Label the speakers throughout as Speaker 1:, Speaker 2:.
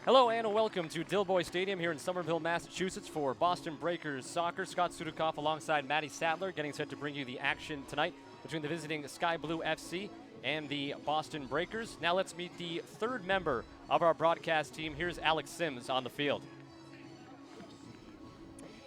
Speaker 1: Hello and welcome to Dilboy Stadium here in Somerville, Massachusetts for Boston Breakers soccer. Scott Sudikoff alongside Maddie Sattler getting set to bring you the action tonight between the visiting SkyBlue FC and the Boston Breakers. Now let's meet the third member of our broadcast team. Here's Alex Sims on the field.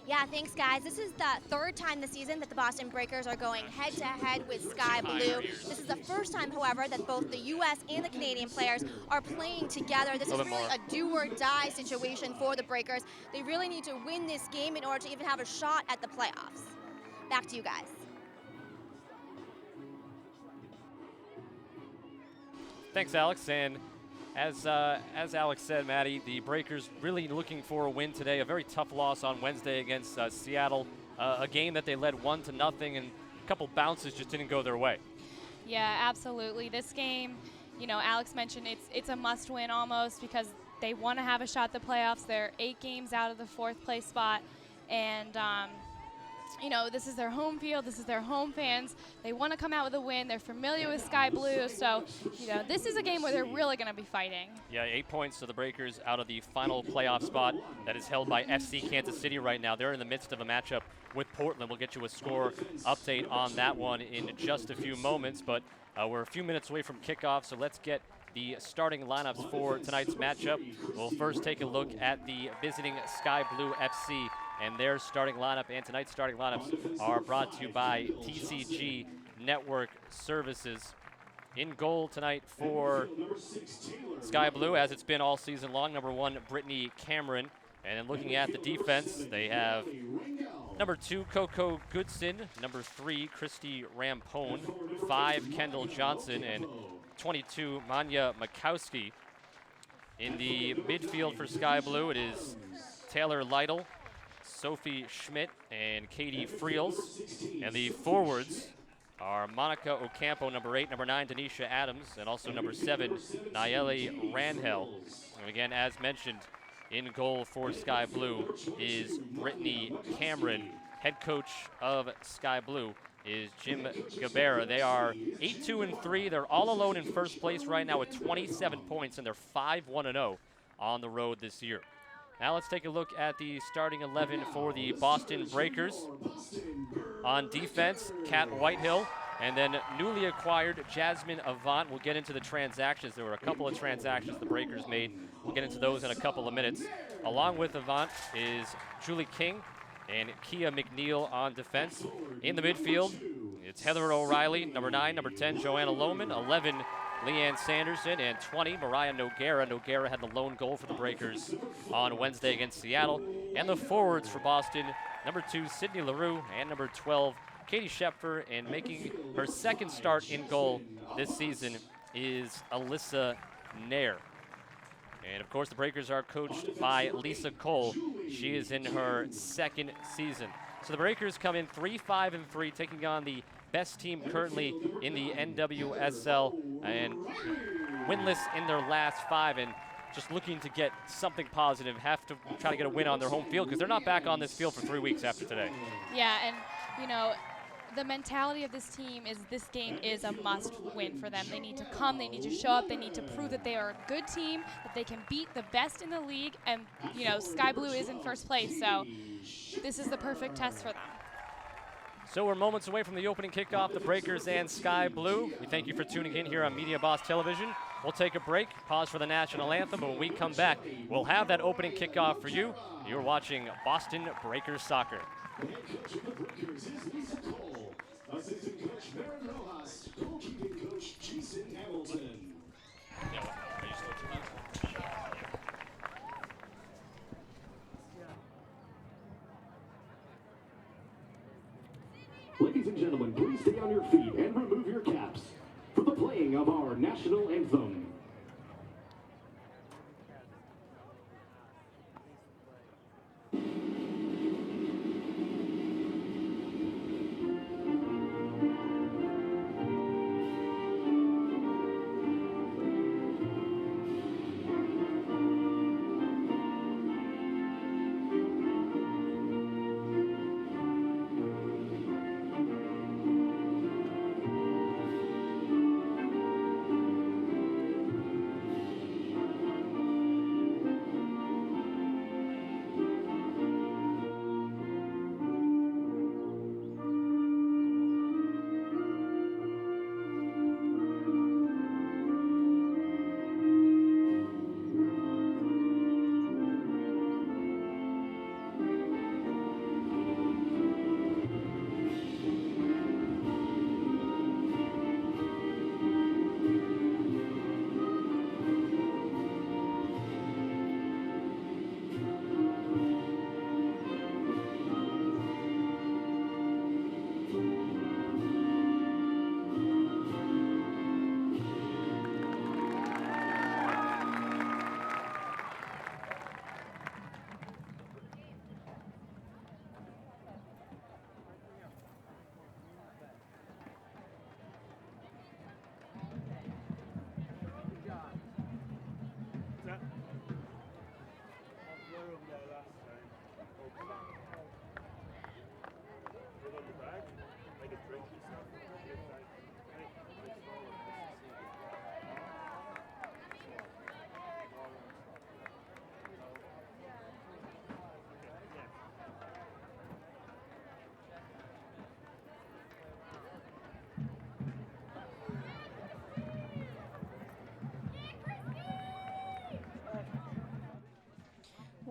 Speaker 2: Yeah, thanks, guys. This is the third time this season that the Boston Breakers are going head-to-head with SkyBlue. This is the first time, however, that both the U.S. and the Canadian players are playing together. This is really a do-or-die situation for the Breakers. They really need to win this game in order to even have a shot at the playoffs. Back to you guys.
Speaker 1: Thanks, Alex. And as Alex said, Maddie, the Breakers really looking for a win today. A very tough loss on Wednesday against Seattle. A game that they led 1-0, and a couple bounces just didn't go their way.
Speaker 3: Yeah, absolutely. This game, Alex mentioned it's a must-win almost because they want to have a shot at the playoffs. They're 8 games out of the 4th place spot, and this is their home field. This is their home fans. They want to come out with a win. They're familiar with SkyBlue, so this is a game where they're really going to be fighting.
Speaker 1: Yeah, 8 points to the Breakers out of the final playoff spot that is held by FC Kansas City right now. They're in the midst of a matchup with Portland. We'll get you a score update on that one in just a few moments, but we're a few minutes away from kickoff, so let's get the starting lineups for tonight's matchup. We'll first take a look at the visiting SkyBlue FC and their starting lineup, and tonight's starting lineups are brought to you by TCG Network Services. In goal tonight for SkyBlue, as it's been all season long, number 1, Brittany Cameron. And then looking at the defense, they have number 2, Coco Goodson, number 3, Christy Rampone, 5, Kendall Johnson, and 22, Manya Makowski. In the midfield for SkyBlue, it is Taylor Lytle, Sophie Schmidt, and Katie Friels. And the forwards are Monica Ocampo, number 8, number 9, Denisha Adams, and also number 7, Nayeli Rangel. And again, as mentioned, in goal for SkyBlue is Brittany Cameron. Head coach of SkyBlue is Jim Gabera. They are 8-2-3. They're all alone in first place right now with 27 points, and they're 5-1-0 on the road this year. Now let's take a look at the starting 11 for the Boston Breakers. On defense, Kat Whitehill, and then newly acquired Jasmine Avant. We'll get into the transactions. There were a couple of transactions the Breakers made. We'll get into those in a couple of minutes. Along with Avant is Julie King and Kia McNeil on defense. In the midfield, it's Heather O'Reilly, number 9, number 10, Joanna Lohman, 11, Leanne Sanderson, and 20, Mariah Noguera. Noguera had the lone goal for the Breakers on Wednesday against Seattle. And the forwards for Boston, number 2, Sydney LaRue, and number 12, Katie Schepfer. And making her second start in goal this season is Alyssa Nair. And of course, the Breakers are coached by Lisa Cole. She is in her second season. So the Breakers come in 3-5-3, taking on the best team currently in the NWSL and winless in their last 5, and just looking to get something positive, have to try to get a win on their home field because they're not back on this field for 3 weeks after today.
Speaker 3: Yeah, and the mentality of this team is this game is a must win for them. They need to come, they need to show up, they need to prove that they are a good team, that they can beat the best in the league, and SkyBlue is in first place, so this is the perfect test for them.
Speaker 1: So we're moments away from the opening kickoff, the Breakers and SkyBlue. We thank you for tuning in here on Media Boss Television. We'll take a break, pause for the national anthem, but when we come back, we'll have that opening kickoff for you. You're watching Boston Breakers Soccer.
Speaker 4: Assistant coach Maren Rojas, goalkeeping coach Jason Hamilton. Ladies and gentlemen, please stay on your feet and remove your caps for the playing of our national anthem.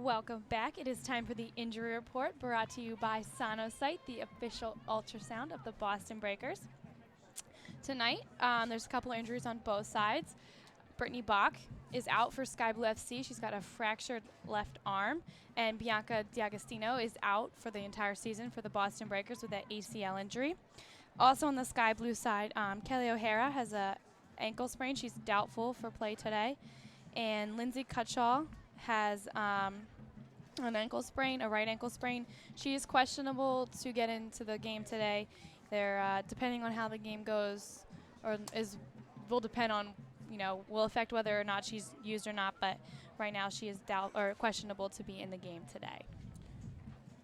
Speaker 3: Welcome back. It is time for the injury report brought to you by Sonosite, the official ultrasound of the Boston Breakers. Tonight, there's a couple of injuries on both sides. Brittany Bach is out for SkyBlue FC. She's got a fractured left arm. And Bianca D'Agostino is out for the entire season for the Boston Breakers with that ACL injury. Also on the SkyBlue side, Kelly O'Hara has a ankle sprain. She's doubtful for play today. And Lindsay Cutshaw has an ankle sprain, a right ankle sprain. She is questionable to get into the game today. They're depending on how the game goes, will depend on, will affect whether or not she's used or not. But right now she is questionable to be in the game today.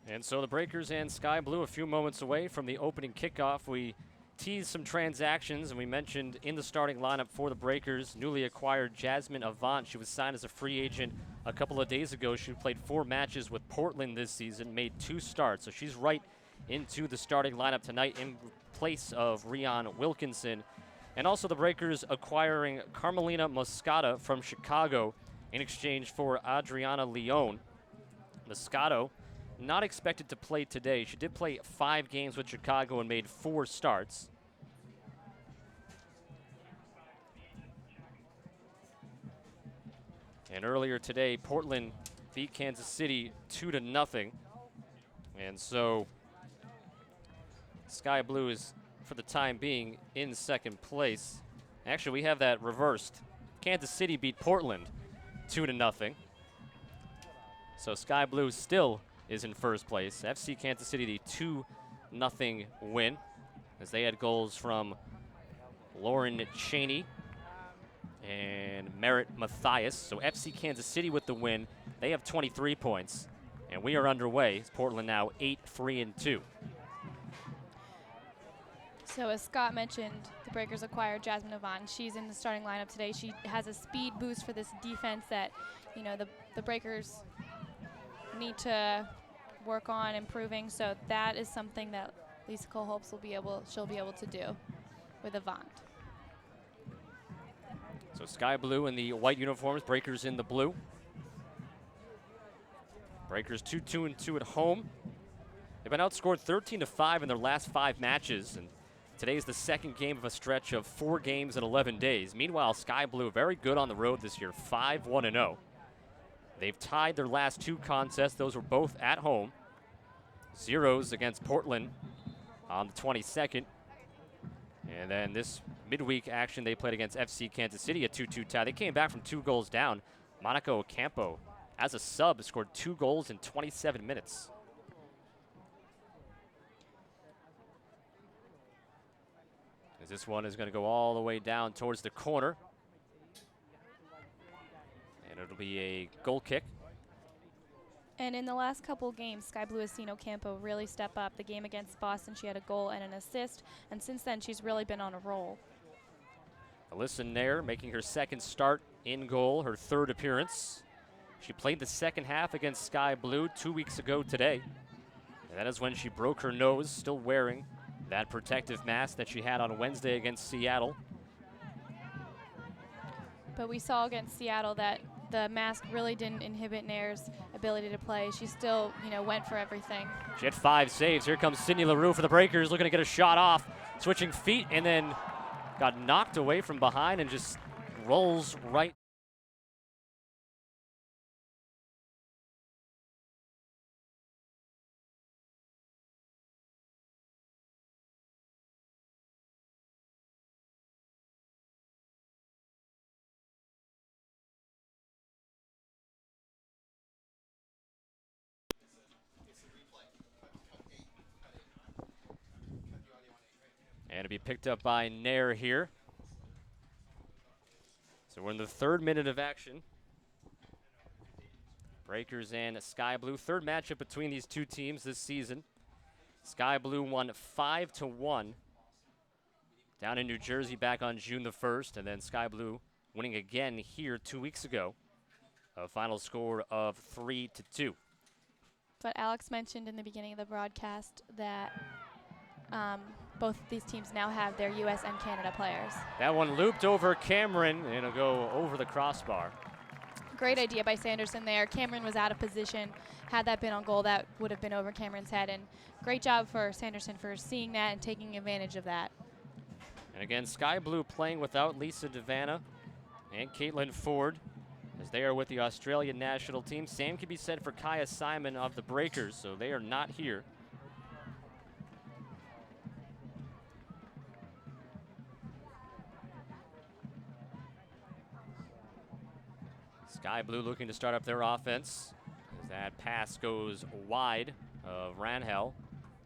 Speaker 1: And so the Breakers and SkyBlue a few moments away from the opening kickoff. We teased some transactions, and we mentioned in the starting lineup for the Breakers, newly acquired Jasmine Avant. She was signed as a free agent a couple of days ago. She played 4 matches with Portland this season, made 2 starts. So she's right into the starting lineup tonight in place of Rian Wilkinson. And also the Breakers acquiring Carmelina Moscata from Chicago in exchange for Adriana Leon. Moscato not expected to play today. She did play 5 games with Chicago and made 4 starts. And earlier today, Portland beat Kansas City 2-0. And so SkyBlue is, for the time being, in second place. Actually, we have that reversed. Kansas City beat Portland 2-0. So SkyBlue still is in first place. FC Kansas City, the 2-0 win, as they had goals from Lauren Cheney and Merritt Mathias. So FC Kansas City with the win. They have 23 points, and we are underway. Portland now 8-3-2.
Speaker 3: So as Scott mentioned, the Breakers acquired Jasmine Avant. She's in the starting lineup today. She has a speed boost for this defense that, the Breakers need to work on improving. So that is something that Lisa Cole hopes she'll be able to do with Avant.
Speaker 1: So SkyBlue in the white uniforms, Breakers in the blue. Breakers 2-2-2 at home. They've been outscored 13-5 in their last 5 matches, and today is the second game of a stretch of 4 games in 11 days. Meanwhile, SkyBlue very good on the road this year, 5-1-0. They've tied their last 2 contests. Those were both at home. 0s against Portland on the 22nd. And then this midweek action, they played against FC Kansas City, a 2-2 tie. They came back from 2 goals down. Monica Ocampo, as a sub, scored 2 goals in 27 minutes. As this one is going to go all the way down towards the corner. And it'll be a goal kick.
Speaker 3: And in the last couple games, SkyBlue has seen Ocampo really step up. The game against Boston, she had a goal and an assist. And since then, she's really been on a roll.
Speaker 1: Alyssa Nair making her 2nd start in goal, her 3rd appearance. She played the second half against SkyBlue 2 weeks ago today. And that is when she broke her nose, still wearing that protective mask that she had on Wednesday against Seattle.
Speaker 3: But we saw against Seattle that the mask really didn't inhibit Nair's ability to play. She still, went for everything.
Speaker 1: She had 5 saves. Here comes Sydney LaRue for the Breakers, looking to get a shot off, switching feet, and then got knocked away from behind and just rolls right. And to be picked up by Nair here. So we're in the 3rd minute of action. Breakers and SkyBlue. 3rd matchup between these 2 teams this season. SkyBlue won 5-1 down in New Jersey back on June the 1st. And then SkyBlue winning again here 2 weeks ago. A final score of 3-2.
Speaker 3: But Alex mentioned in the beginning of the broadcast that both of these teams now have their U.S. and Canada players.
Speaker 1: That one looped over Cameron, and it'll go over the crossbar.
Speaker 3: Great idea by Sanderson there. Cameron was out of position. Had that been on goal, that would have been over Cameron's head. And great job for Sanderson for seeing that and taking advantage of that.
Speaker 1: And again, SkyBlue playing without Lisa Devanna and Caitlin Ford, as they are with the Australian national team. Same can be said for Kaya Simon of the Breakers, so they are not here. SkyBlue looking to start up their offense as that pass goes wide of Ranhel.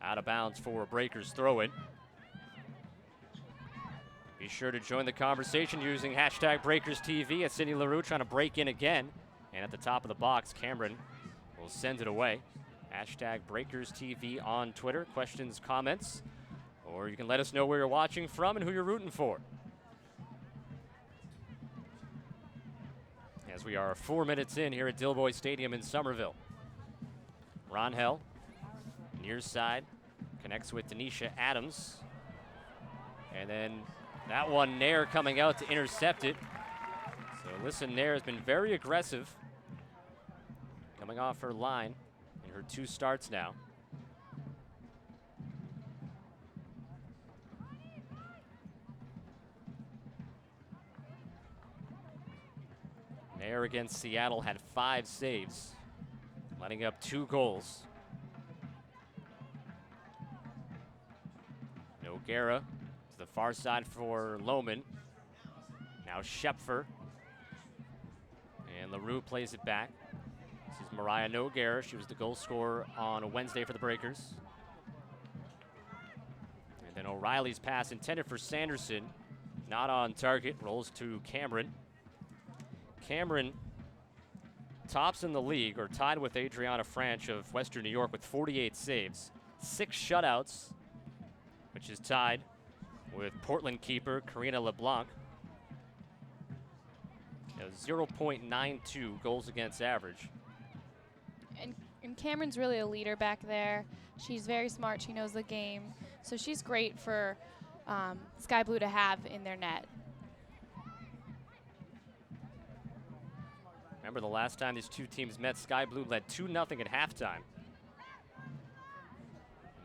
Speaker 1: Out of bounds for a Breakers throw-in. Be sure to join the conversation using hashtag BreakersTV. As Sydney LaRue trying to break in again. And at the top of the box, Cameron will send it away. Hashtag BreakersTV on Twitter. Questions, comments, or you can let us know where you're watching from and who you're rooting for. As we are 4 minutes in here at Dilboy Stadium in Somerville. Ranhel, near side, connects with Denisha Adams. And then that one, Nair coming out to intercept it. So Alyssa Nair has been very aggressive, coming off her line in her 2 starts now. Nair against Seattle had 5 saves, letting up 2 goals. Noguera to the far side for Lohman. Now Schepfer. And LaRue plays it back. This is Mariah Noguera. She was the goal scorer on a Wednesday for the Breakers. And then O'Reilly's pass intended for Sanderson. Not on target. Rolls to Cameron. Cameron tops in the league, or tied with Adriana Franch of Western New York with 48 saves. 6 shutouts, which is tied with Portland keeper Karina LeBlanc. 0.92 goals against average.
Speaker 3: And Cameron's really a leader back there. She's very smart. She knows the game. So she's great for SkyBlue to have in their net.
Speaker 1: Remember the last time these 2 teams met, SkyBlue led 2-0 at halftime.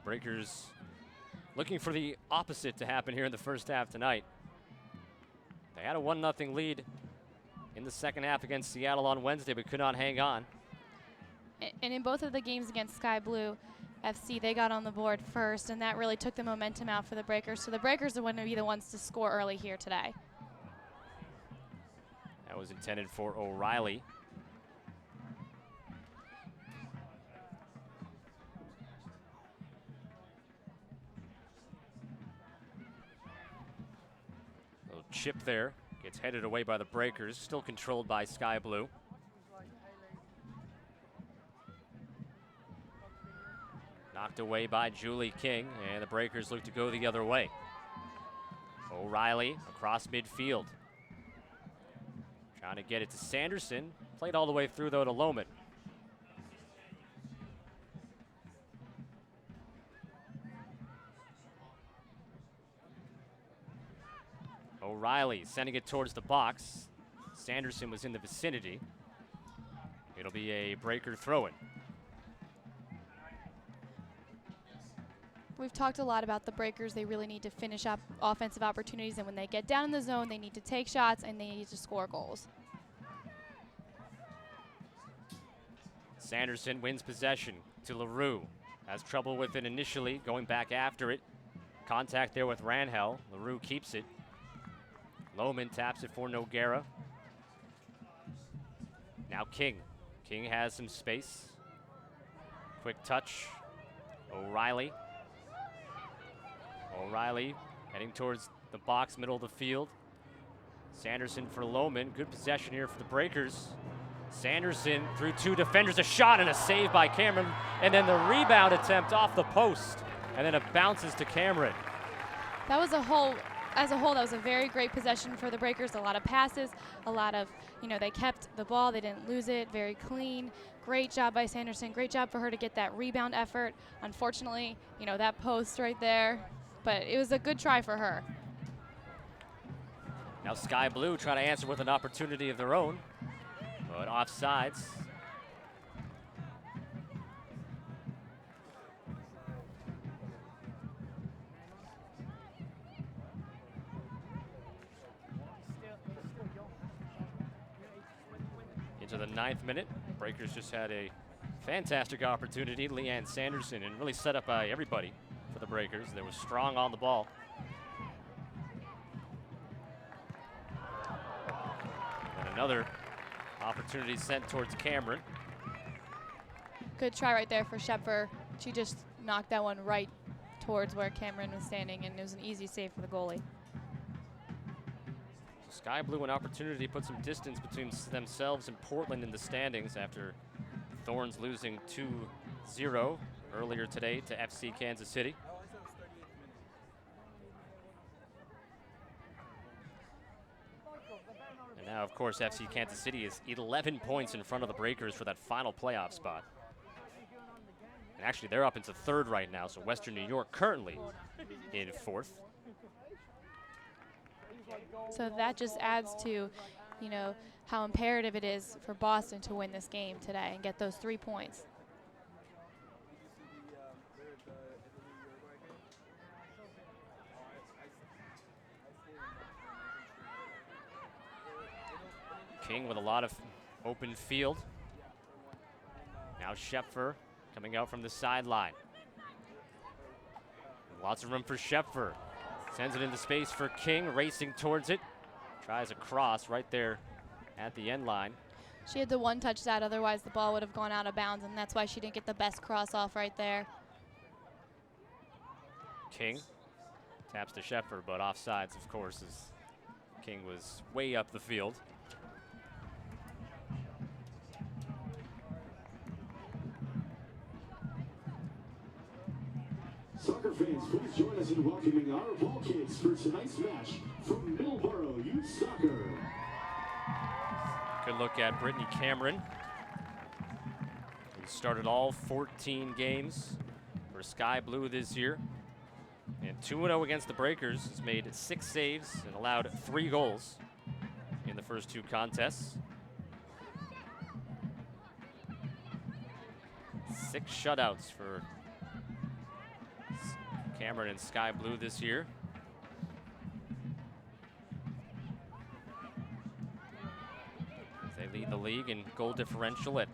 Speaker 1: Breakers looking for the opposite to happen here in the first half tonight. They had a 1-0 lead in the second half against Seattle on Wednesday, but could not hang on.
Speaker 3: And in both of the games against SkyBlue FC, they got on the board first, and that really took the momentum out for the Breakers. So the Breakers are going to be the ones to score early here today.
Speaker 1: That was intended for O'Reilly. Little chip there. Gets headed away by the Breakers. Still controlled by SkyBlue. Knocked away by Julie King, and the Breakers look to go the other way. O'Reilly across midfield. Trying to get it to Sanderson. Played all the way through, though, to Lohman. O'Reilly sending it towards the box. Sanderson was in the vicinity. It'll be a Breaker throw-in.
Speaker 3: We've talked a lot about the Breakers. They really need to finish up offensive opportunities, and when they get down in the zone, they need to take shots and they need to score goals.
Speaker 1: Sanderson wins possession to LaRue. Has trouble with it initially, going back after it. Contact there with Ranhel. LaRue keeps it. Lohman taps it for Noguera. Now King. King has some space. Quick touch. O'Reilly. O'Reilly heading towards the box, middle of the field. Sanderson for Lohman. Good possession here for the Breakers. Sanderson through 2 defenders, a shot and a save by Cameron, and then the rebound attempt off the post, and then it bounces to Cameron.
Speaker 3: That was as a whole, that was a very great possession for the Breakers. A lot of passes, a lot of, they kept the ball, they didn't lose it, very clean. Great job by Sanderson, great job for her to get that rebound effort. Unfortunately, that post right there, but it was a good try for her.
Speaker 1: Now SkyBlue trying to answer with an opportunity of their own. but offsides. Into the 9th minute. Breakers just had a fantastic opportunity. Leanne Sanderson, and really set up by everybody for the Breakers. They were strong on the ball. And another opportunity sent towards Cameron.
Speaker 3: Good try right there for Shepfer. She just knocked that one right towards where Cameron was standing, and it was an easy save for the goalie.
Speaker 1: So SkyBlue an opportunity to put some distance between themselves and Portland in the standings after Thorns losing 2-0 earlier today to FC Kansas City. And now, of course, FC Kansas City is 11 points in front of the Breakers for that final playoff spot. And actually, they're up into 3rd right now, so Western New York currently in 4th.
Speaker 3: So that just adds to, you know, how imperative it is for Boston to win this game today and get those 3 points.
Speaker 1: King with a lot of open field. Now Shepfer coming out from the sideline. Lots of room for Shepfer. Sends it into space for King, racing towards it. Tries a cross right there at the end line.
Speaker 3: She had the one touch that, otherwise the ball would have gone out of bounds, and that's why she didn't get the best cross off right there.
Speaker 1: King taps to Shepfer, but offsides, of course, as King was way up the field.
Speaker 4: Soccer fans, please join us in welcoming our ball kids for tonight's match from Middleborough Youth Soccer.
Speaker 1: Good look at Brittany Cameron, who started all 14 games for SkyBlue this year. And 2-0 against the Breakers, has made 6 saves and allowed 3 goals in the first 2 contests. 6 shutouts for Cameron and SkyBlue this year. They lead the league in goal differential at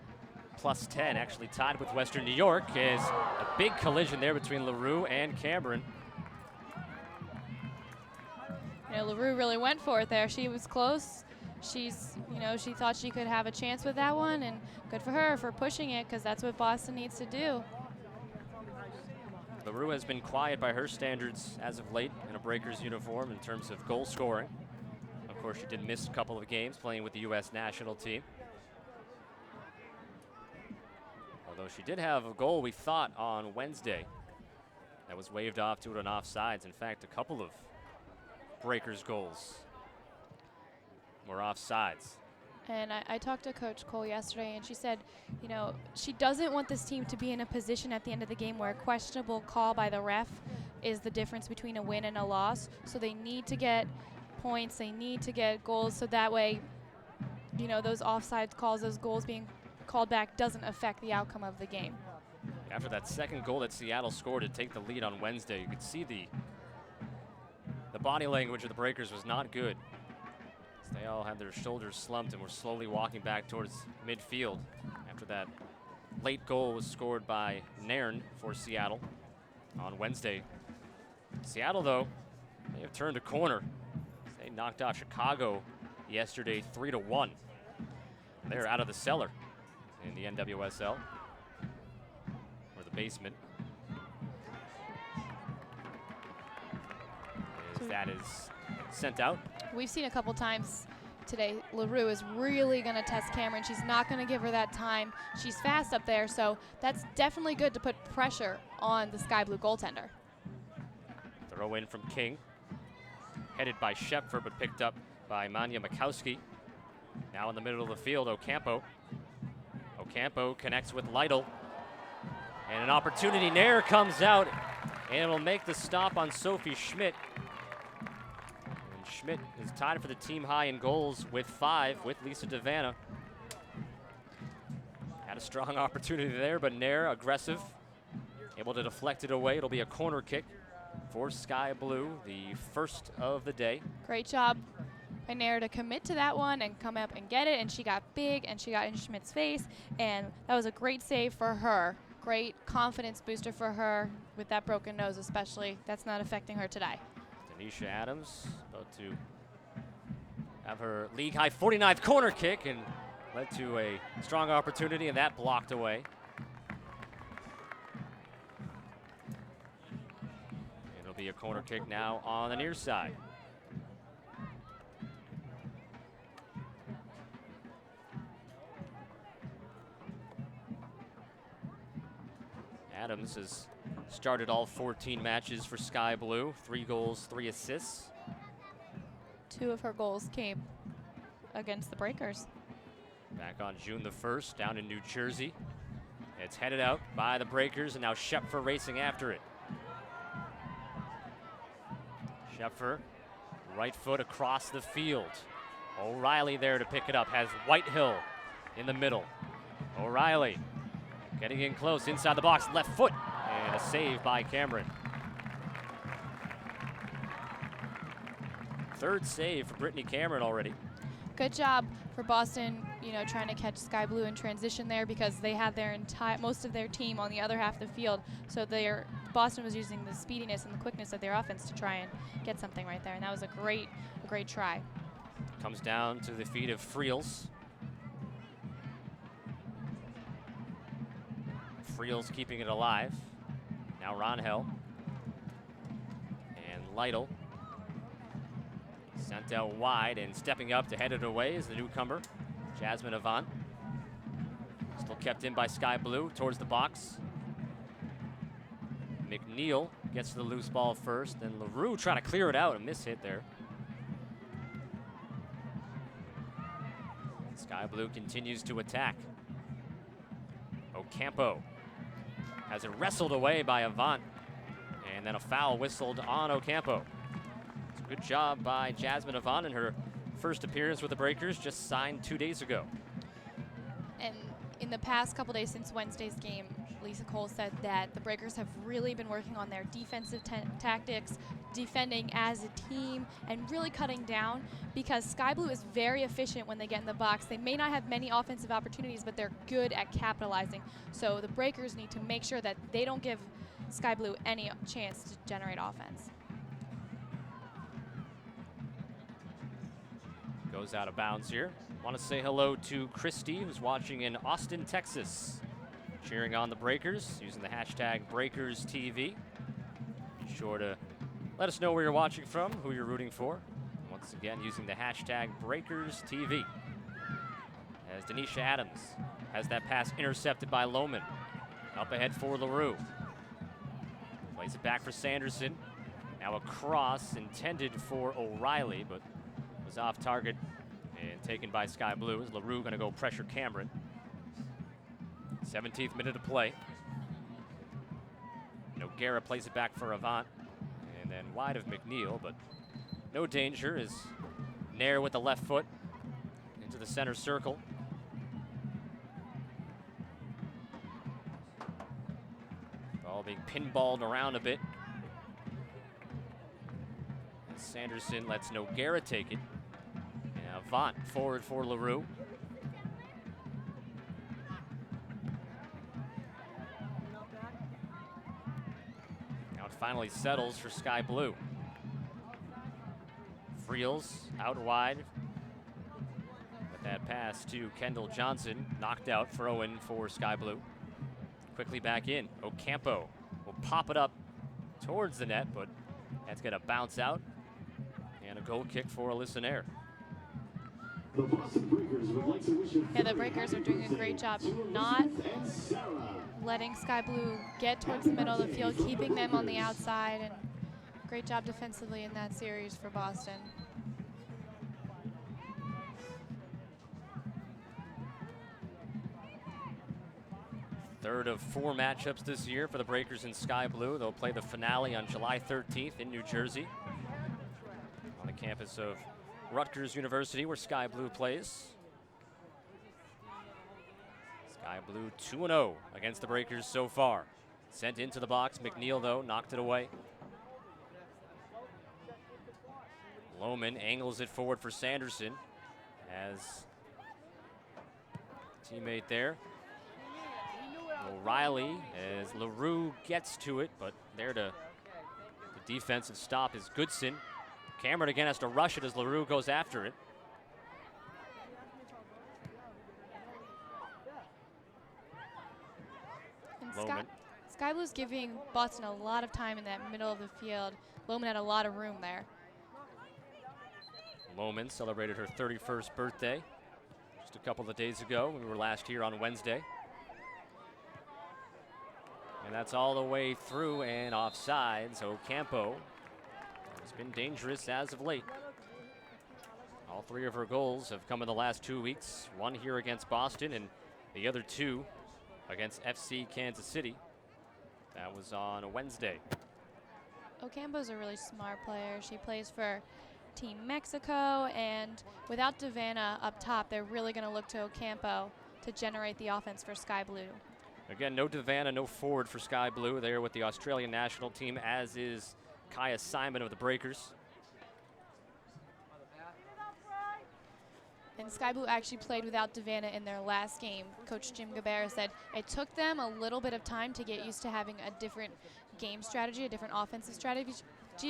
Speaker 1: +10, actually tied with Western New York. Is a big collision there between LaRue and Cameron.
Speaker 3: You know, LaRue really went for it there. She was close. She's, you know, she thought she could have a chance with that one, and good for her for pushing it, because that's what Boston needs to do.
Speaker 1: LaRue has been quiet by her standards as of late in a Breakers uniform in terms of goal scoring. Of course, she did miss a couple of games playing with the U.S. national team. Although she did have a goal, we thought, on Wednesday that was waved off to it on offsides. In fact, a couple of Breakers goals were offsides.
Speaker 3: And I talked to Coach Cole yesterday, and she said, you know, she doesn't want this team to be in a position at the end of the game where a questionable call by the ref is the difference between a win and a loss. So they need to get points, they need to get goals, so that way, you know, those offside calls, those goals being called back doesn't affect the outcome of the game.
Speaker 1: After that second goal that Seattle scored to take the lead on Wednesday, you could see the body language of the Breakers was not good. They all had their shoulders slumped and were slowly walking back towards midfield after that late goal was scored by Nairn for Seattle on Wednesday. Seattle, though, they have turned a corner. They knocked out Chicago yesterday 3-1. They're out of the cellar in the NWSL, or the basement. As that is sent out.
Speaker 3: We've seen a couple times today, LaRue is really going to test Cameron. She's not going to give her that time. She's fast up there, so that's definitely good to put pressure on the SkyBlue goaltender.
Speaker 1: Throw in from King, headed by Shepfer, but picked up by Manya Mikowski. Now in the middle of the field, Ocampo. Ocampo connects with Lytle. And an opportunity, Nair comes out, and it'll make the stop on Sophie Schmidt. Schmidt is tied for the team high in goals with 5 with Lisa DeVanna. Had a strong opportunity there, but Nair, aggressive, able to deflect it away. It'll be a corner kick for SkyBlue, the first of the day.
Speaker 3: Great job by Nair to commit to that one and come up and get it, and she got big and she got in Schmidt's face, and that was a great save for her. Great confidence booster for her with that broken nose especially. That's not affecting her today.
Speaker 1: Denisha Adams about to have her league-high 49th corner kick and led to a strong opportunity, and that blocked away. It'll be a corner kick now on the near side. Adams has started all 14 matches for SkyBlue. 3 goals, 3 assists.
Speaker 3: 2 of her goals came against the Breakers.
Speaker 1: Back on June the 1st, down in New Jersey. It's headed out by the Breakers, and now Schepfer racing after it. Schepfer, right foot across the field. O'Reilly there to pick it up, has Whitehill in the middle. O'Reilly getting in close, inside the box, left foot, and a save by Cameron. 3rd save for Brittany Cameron already.
Speaker 3: Good job for Boston, trying to catch SkyBlue in transition there, because they had their most of their team on the other half of the field. So Boston was using the speediness and the quickness of their offense to try and get something right there, and that was a great try.
Speaker 1: Comes down to the feet of Friels. Friels keeping it alive. Now Ronhell. And Lytle. Sent out wide, and stepping up to head it away is the newcomer, Jasmine Avant. Still kept in by SkyBlue towards the box. McNeil gets to the loose ball first, then LaRue trying to clear it out, a miss hit there. SkyBlue continues to attack. Ocampo has it wrestled away by Avant, and then a foul whistled on Ocampo. Good job by Jasmine Avant in her first appearance with the Breakers, just signed 2 days ago.
Speaker 3: And in the past couple days since Wednesday's game, Lisa Cole said that the Breakers have really been working on their defensive tactics, defending as a team, and really cutting down, because SkyBlue is very efficient when they get in the box. They may not have many offensive opportunities, but they're good at capitalizing. So the Breakers need to make sure that they don't give SkyBlue any chance to generate offense.
Speaker 1: Goes out of bounds here. Want to say hello to Christy, who's watching in Austin, Texas, cheering on the Breakers using the hashtag BreakersTV. Be sure to let us know where you're watching from, who you're rooting for. Once again, using the hashtag BreakersTV. As Denisha Adams has that pass intercepted by Lohman. Up ahead for LaRue. Plays it back for Sanderson. Now a cross intended for O'Reilly, but was off target and taken by SkyBlue. Is LaRue going to go pressure Cameron? 17th minute of play. Noguera plays it back for Avant, and then wide of McNeil, but no danger as Nair with the left foot into the center circle. Ball being pinballed around a bit. And Sanderson lets Noguera take it. Avant forward for LaRue. Now it finally settles for SkyBlue. Friels out wide. But that pass to Kendall Johnson, knocked out, throw in for SkyBlue. Quickly back in. Ocampo will pop it up towards the net, but that's going to bounce out. And a goal kick for Alyssa Nair.
Speaker 4: The Boston Breakers would like to wish you
Speaker 3: the Breakers are doing a great job not letting SkyBlue get towards the middle of the field, keeping them on the outside, and great job defensively in that series for Boston.
Speaker 1: Third of 4 matchups this year for the Breakers and SkyBlue. They'll play the finale on July 13th in New Jersey on the campus of Rutgers University, where SkyBlue plays. SkyBlue 2-0 against the Breakers so far. Sent into the box. McNeil, though, knocked it away. Lohman angles it forward for Sanderson as teammate there. O'Reilly as LaRue gets to it, but there to the defensive stop is Goodson. Cameron again has to rush it as LaRue goes after it.
Speaker 3: And SkyBlue's giving Boston a lot of time in that middle of the field. Lohman had a lot of room there.
Speaker 1: Lohman celebrated her 31st birthday just a couple of days ago. We were last here on Wednesday. And that's all the way through and offside. So Campo has been dangerous as of late. All three of her goals have come in the last 2 weeks. One here against Boston and the other two against FC Kansas City. That was on a Wednesday.
Speaker 3: Ocampo's a really smart player. She plays for Team Mexico, and without Davana up top, they're really going to look to Ocampo to generate the offense for SkyBlue.
Speaker 1: Again, no Davana, no forward for SkyBlue there with the Australian national team, as is Kaya Simon of the Breakers.
Speaker 3: And SkyBlue actually played without Davana in their last game. Coach Jim Gabera said it took them a little bit of time to get used to having a different game strategy, a different offensive strategy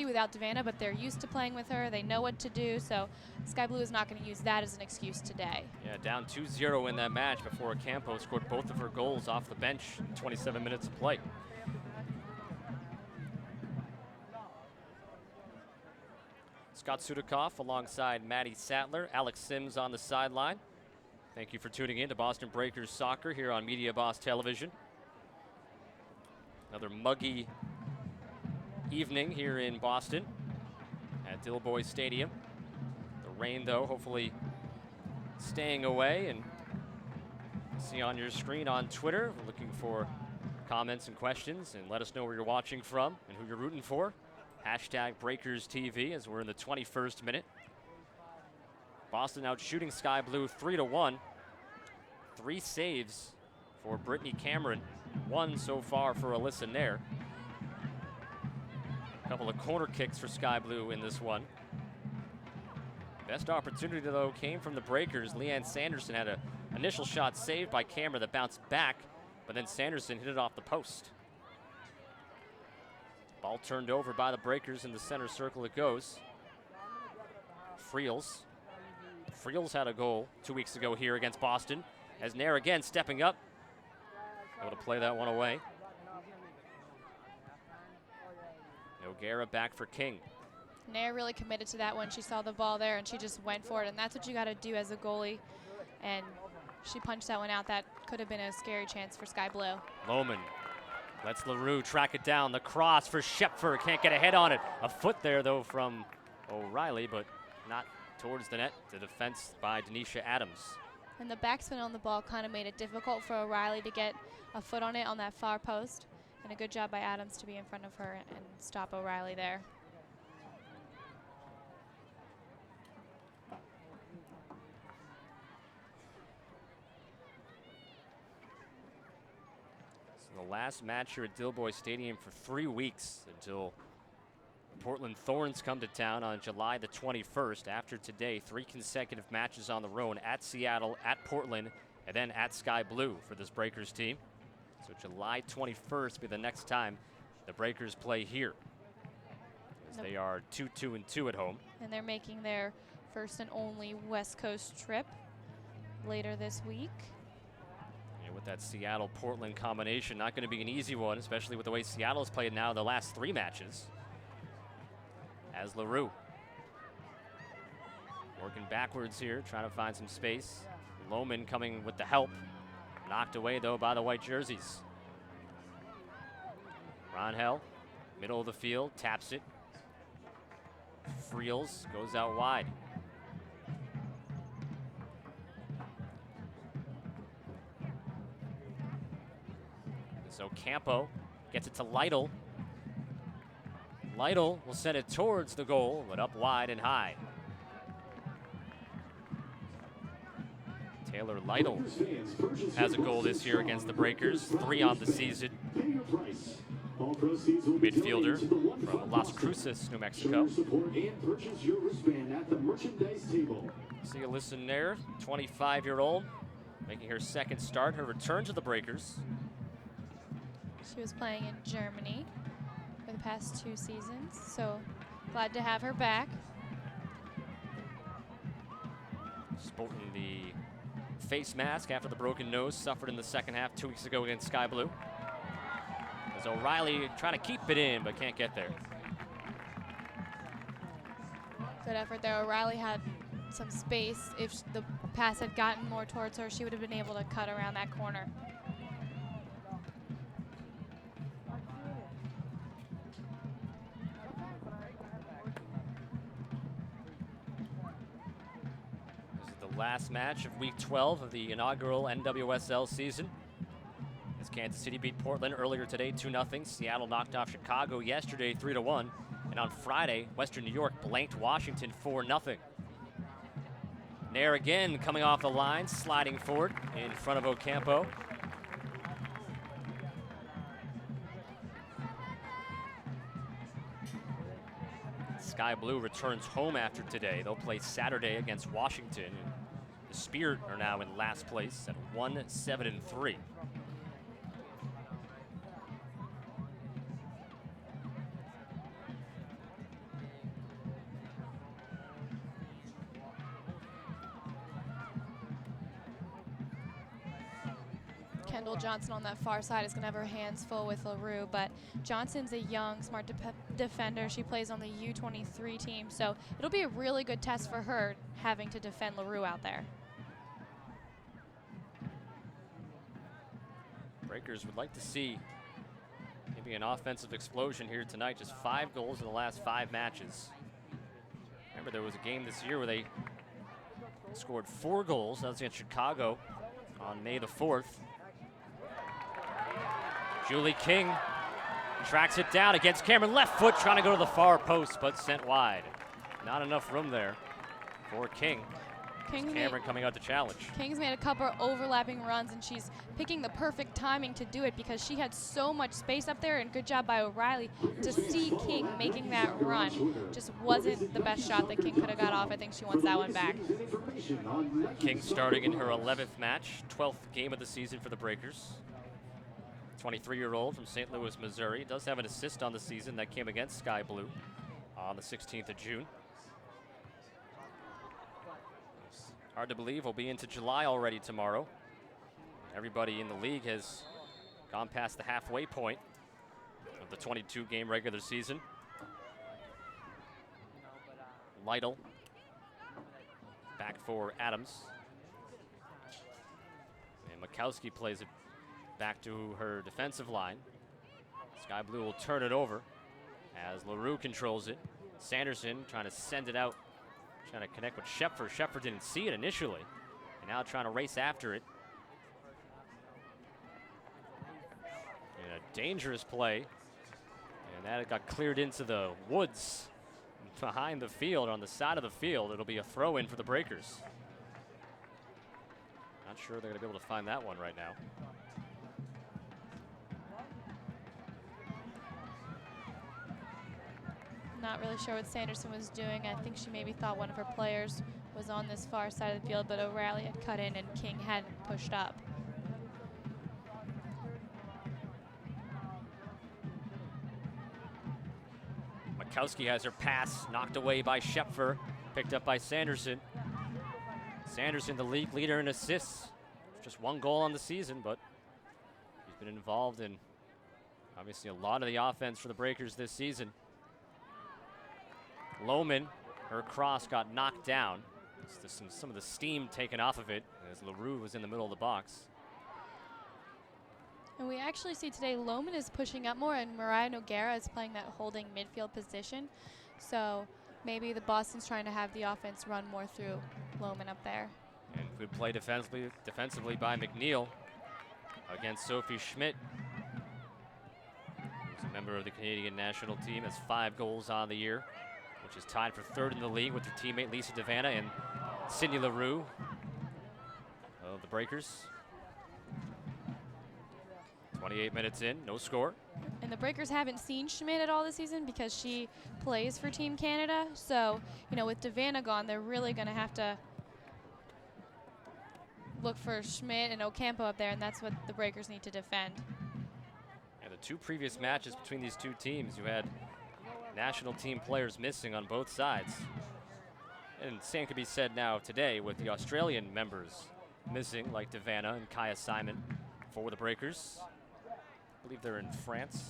Speaker 3: without Davana, but they're used to playing with her. They know what to do, so SkyBlue is not going to use that as an excuse today. Yeah,
Speaker 1: down 2-0 in that match before Ocampo scored both of her goals off the bench in 27 minutes of play. Scott Sudikoff alongside Maddie Sattler, Alex Sims on the sideline. Thank you for tuning in to Boston Breakers Soccer here on Media Boss Television. Another muggy evening here in Boston at Dilboy Stadium. The rain, though, hopefully staying away. And see on your screen on Twitter, we're looking for comments and questions, and let us know where you're watching from and who you're rooting for. Hashtag Breakers TV as we're in the 21st minute. Boston out shooting SkyBlue 3-1. 3 saves for Brittany Cameron. 1 so far for Alyssa Nair. A couple of corner kicks for SkyBlue in this one. Best opportunity, though, came from the Breakers. Leanne Sanderson had an initial shot saved by Cameron that bounced back, but then Sanderson hit it off the post. Ball turned over by the Breakers. In the center circle it goes. Friels had a goal 2 weeks ago here against Boston. As Nair again stepping up. Able to play that one away. Noguera back for King.
Speaker 3: Nair really committed to that one. She saw the ball there and she just went for it, and that's what you got to do as a goalie. And she punched that one out. That could have been a scary chance for SkyBlue.
Speaker 1: Lohman lets LaRue track it down. The cross for Schepfer. Can't get a head on it. A foot there, though, from O'Reilly, but not towards the net. The defense by Denisha Adams.
Speaker 3: And the backspin on the ball kind of made it difficult for O'Reilly to get a foot on it on that far post. And a good job by Adams to be in front of her and stop O'Reilly there.
Speaker 1: The last match here at Dilboy Stadium for 3 weeks until Portland Thorns come to town on July the 21st. After today, 3 consecutive matches on the road at Seattle, at Portland, and then at SkyBlue for this Breakers team. So July 21st will be the next time the Breakers play here, as they are 2-2-2 at home.
Speaker 3: And they're making their first and only West Coast trip later this week.
Speaker 1: With that Seattle-Portland combination, not going to be an easy one, especially with the way Seattle's played now the last 3 matches. As LaRue working backwards here, trying to find some space. Lohman coming with the help. Knocked away, though, by the white jerseys. Ronhell, middle of the field, taps it. Friels goes out wide. So Campo gets it to Lytle. Lytle will send it towards the goal, but up wide and high. Taylor Taylor Lytle has a goal this year against the Breakers, 3 on the season. Midfielder from Las Cruces, New Mexico. See a listen there, 25-year-old, making her second start, her return to the Breakers.
Speaker 3: She was playing in Germany for the past 2 seasons, so glad to have her back.
Speaker 1: Sporting the face mask after the broken nose suffered in the second half 2 weeks ago against SkyBlue. As O'Reilly trying to keep it in, but can't get there.
Speaker 3: Good effort there. O'Reilly had some space. If the pass had gotten more towards her, she would have been able to cut around that corner.
Speaker 1: Last match of week 12 of the inaugural NWSL season. As Kansas City beat Portland earlier today 2-0. Seattle knocked off Chicago yesterday 3-1. And on Friday, Western New York blanked Washington 4-0. Nair again coming off the line, sliding forward in front of Ocampo. SkyBlue returns home after today. They'll play Saturday against Washington. The Spirit are now in last place at 1-7-3.
Speaker 3: Kendall Johnson on that far side is going to have her hands full with LaRue, but Johnson's a young, smart defender. She plays on the U23 team, so it'll be a really good test for her having to defend LaRue out there.
Speaker 1: Breakers would like to see maybe an offensive explosion here tonight. Just 5 goals in the last 5 matches. Remember, there was a game this year where they scored 4 goals. That was against Chicago on May the 4th. Julie King tracks it down against Cameron. Left foot trying to go to the far post, but sent wide. Not enough room there for King. Cameron coming out to challenge.
Speaker 3: King's made a couple overlapping runs, and she's picking the perfect timing to do it because she had so much space up there, and good job by O'Reilly to see King making that run. Just wasn't the best shot that King could have got off. I think she wants that one back.
Speaker 1: King starting in her 11th match, 12th game of the season for the Breakers. 23-year-old from St. Louis, Missouri. Does have an assist on the season that came against SkyBlue on the 16th of June. Hard to believe we'll be into July already tomorrow. Everybody in the league has gone past the halfway point of the 22-game regular season. Lytle back for Adams. And Makowski plays it back to her defensive line. SkyBlue will turn it over as LaRue controls it. Sanderson trying to send it out, trying to connect with Shepford. Shepford didn't see it initially, and now trying to race after it. And a dangerous play, and that got cleared into the woods behind the field, on the side of the field. It'll be a throw-in for the Breakers. Not sure they're going to be able to find that one right now.
Speaker 3: Not really sure what Sanderson was doing. I think she maybe thought one of her players was on this far side of the field, but O'Reilly had cut in and King hadn't pushed up.
Speaker 1: Makowski has her pass knocked away by Shepford, picked up by Sanderson. Sanderson, the league leader in assists. Just 1 goal on the season, but he's been involved in obviously a lot of the offense for the Breakers this season. Lohman, her cross got knocked down. Some of the steam taken off of it as LaRue was in the middle of the box.
Speaker 3: And we actually see today Lohman is pushing up more, and Mariah Noguera is playing that holding midfield position. So maybe the Boston's trying to have the offense run more through Lohman up there.
Speaker 1: And good play defensively by McNeil against Sophie Schmidt, who's a member of the Canadian national team, has 5 goals on the year, which is tied for 3rd in the league with her teammate Lisa Devanna and Sydney LaRue of the Breakers. 28 minutes in, no score.
Speaker 3: And the Breakers haven't seen Schmidt at all this season because she plays for Team Canada. So, you know, with Devanna gone, they're really going to have to look for Schmidt and Ocampo up there, and that's what the Breakers need to defend.
Speaker 1: And the two previous matches between these two teams, you had national team players missing on both sides. And same could be said now today with the Australian members missing, like Devanna and Kaya Simon for the Breakers. I believe they're in France.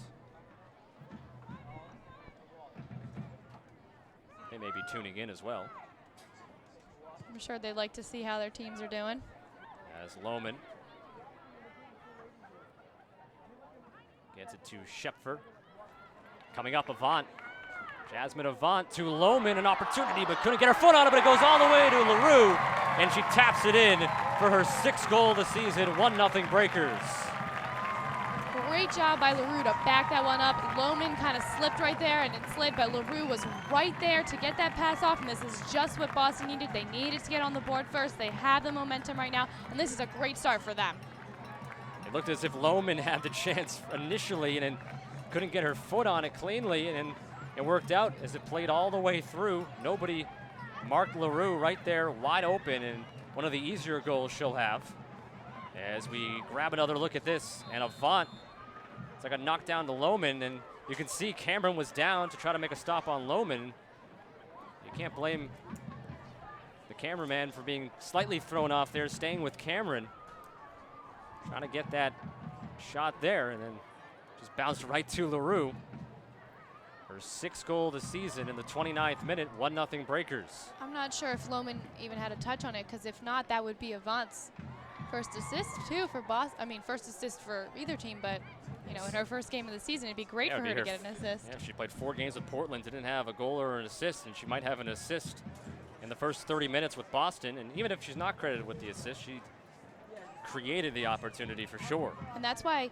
Speaker 1: They may be tuning in as well.
Speaker 3: I'm sure they'd like to see how their teams are doing.
Speaker 1: As Lohman gets it to Shepfer. Coming up, Avant. Jasmine Avant to Lohman, an opportunity, but couldn't get her foot on it, but it goes all the way to LaRue, and she taps it in for her 6th goal of the season, 1-0 Breakers.
Speaker 3: Great job by LaRue to back that one up. Lohman kind of slipped right there and it slid, but LaRue was right there to get that pass off, and this is just what Boston needed. They needed to get on the board first. They have the momentum right now, and this is a great start for them.
Speaker 1: It looked as if Lohman had the chance initially and then couldn't get her foot on it cleanly, and it worked out as it played all the way through. Nobody marked LaRue right there wide open, and one of the easier goals she'll have. As we grab another look at this, and Avant, it's like a knockdown to Lohman, and you can see Cameron was down to try to make a stop on Lohman. You can't blame the cameraman for being slightly thrown off there, staying with Cameron, trying to get that shot there, and then just bounced right to LaRue. Her 6th goal of the season in the 29th minute, 1-0 Breakers.
Speaker 3: I'm not sure if Lohman even had a touch on it, because if not, that would be Avant's first assist too for Boston. I mean, first assist for either team, but you know, in her first game of the season, it'd be great for her to get an assist.
Speaker 1: Yeah, she played 4 games with Portland, didn't have a goal or an assist, and she might have an assist in the first 30 minutes with Boston. And even if she's not credited with the assist, she created the opportunity for sure.
Speaker 3: And that's why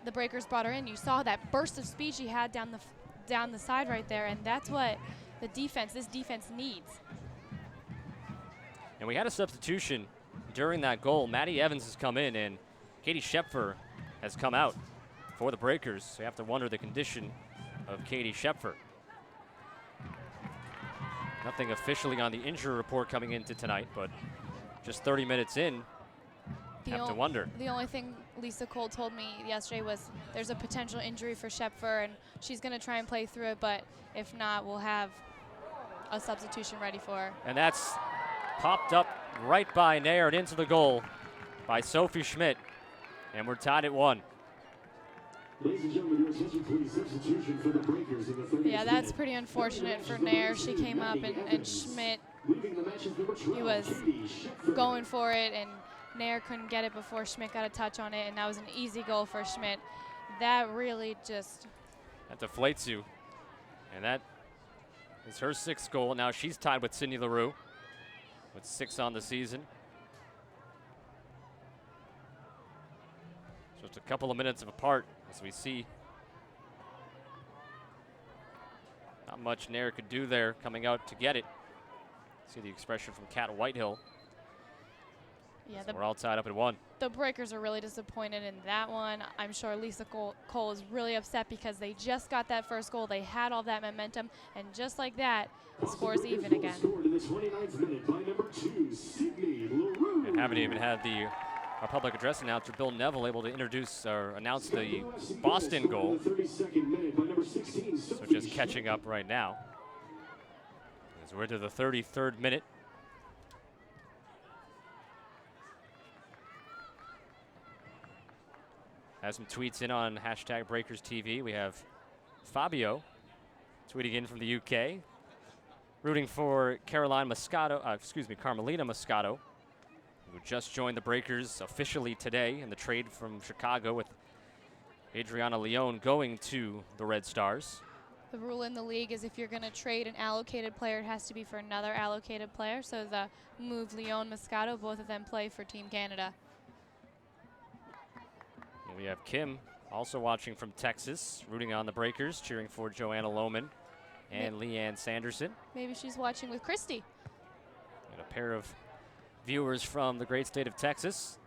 Speaker 3: the Breakers brought her in. You saw that burst of speed she had down the side right there, and that's what this defense needs.
Speaker 1: And we had a substitution during that goal. Maddie Evans has come in, and Katie Shepfer has come out for the Breakers. So you have to wonder the condition of Katie Shepfer. Nothing officially on the injury report coming into tonight, but just 30 minutes in, have to wonder.
Speaker 3: The only thing Lisa Cole told me yesterday was there's a potential injury for Shepfer, and she's going to try and play through it, but if not, we'll have a substitution ready for her.
Speaker 1: And that's popped up right by Nair and into the goal by Sophie Schmidt, and we're tied at 1.
Speaker 4: Ladies and gentlemen, your attention please. Substitution for the Breakers in the 30th
Speaker 3: Yeah, that's pretty unfortunate for Nair. She came up, and Schmidt, he was going for it, and Nair couldn't get it before Schmidt got a touch on it, and that was an easy goal for Schmidt. That really just...
Speaker 1: That deflates you. And that is her 6th goal. Now she's tied with Sydney LaRue with 6 on the season. Just a couple of minutes apart as we see. Not much Nair could do there coming out to get it. See the expression from Kat Whitehill.
Speaker 3: Yeah,
Speaker 1: So we're all tied up at 1.
Speaker 3: the Breakers are really disappointed in that one. I'm sure Lisa Cole is really upset because they just got that first goal. They had all that momentum, and just like that, the score's even again.
Speaker 1: And haven't even had our public address announcer, Bill Neville, able to introduce or announce the Boston goal. So just catching up right now. As we're to the 33rd minute. Has some tweets in on hashtag BreakersTV. We have Fabio tweeting in from the UK, rooting for Carmelina Moscato, who just joined the Breakers officially today in the trade from Chicago, with Adriana Leon going to the Red Stars.
Speaker 3: The rule in the league is if you're going to trade an allocated player, it has to be for another allocated player. So the move Leon Moscato, both of them play for Team Canada.
Speaker 1: And we have Kim also watching from Texas, rooting on the Breakers, cheering for Joanna Lohman and Leanne Sanderson.
Speaker 3: Maybe she's watching with Christy.
Speaker 1: And a pair of viewers from the great state of Texas.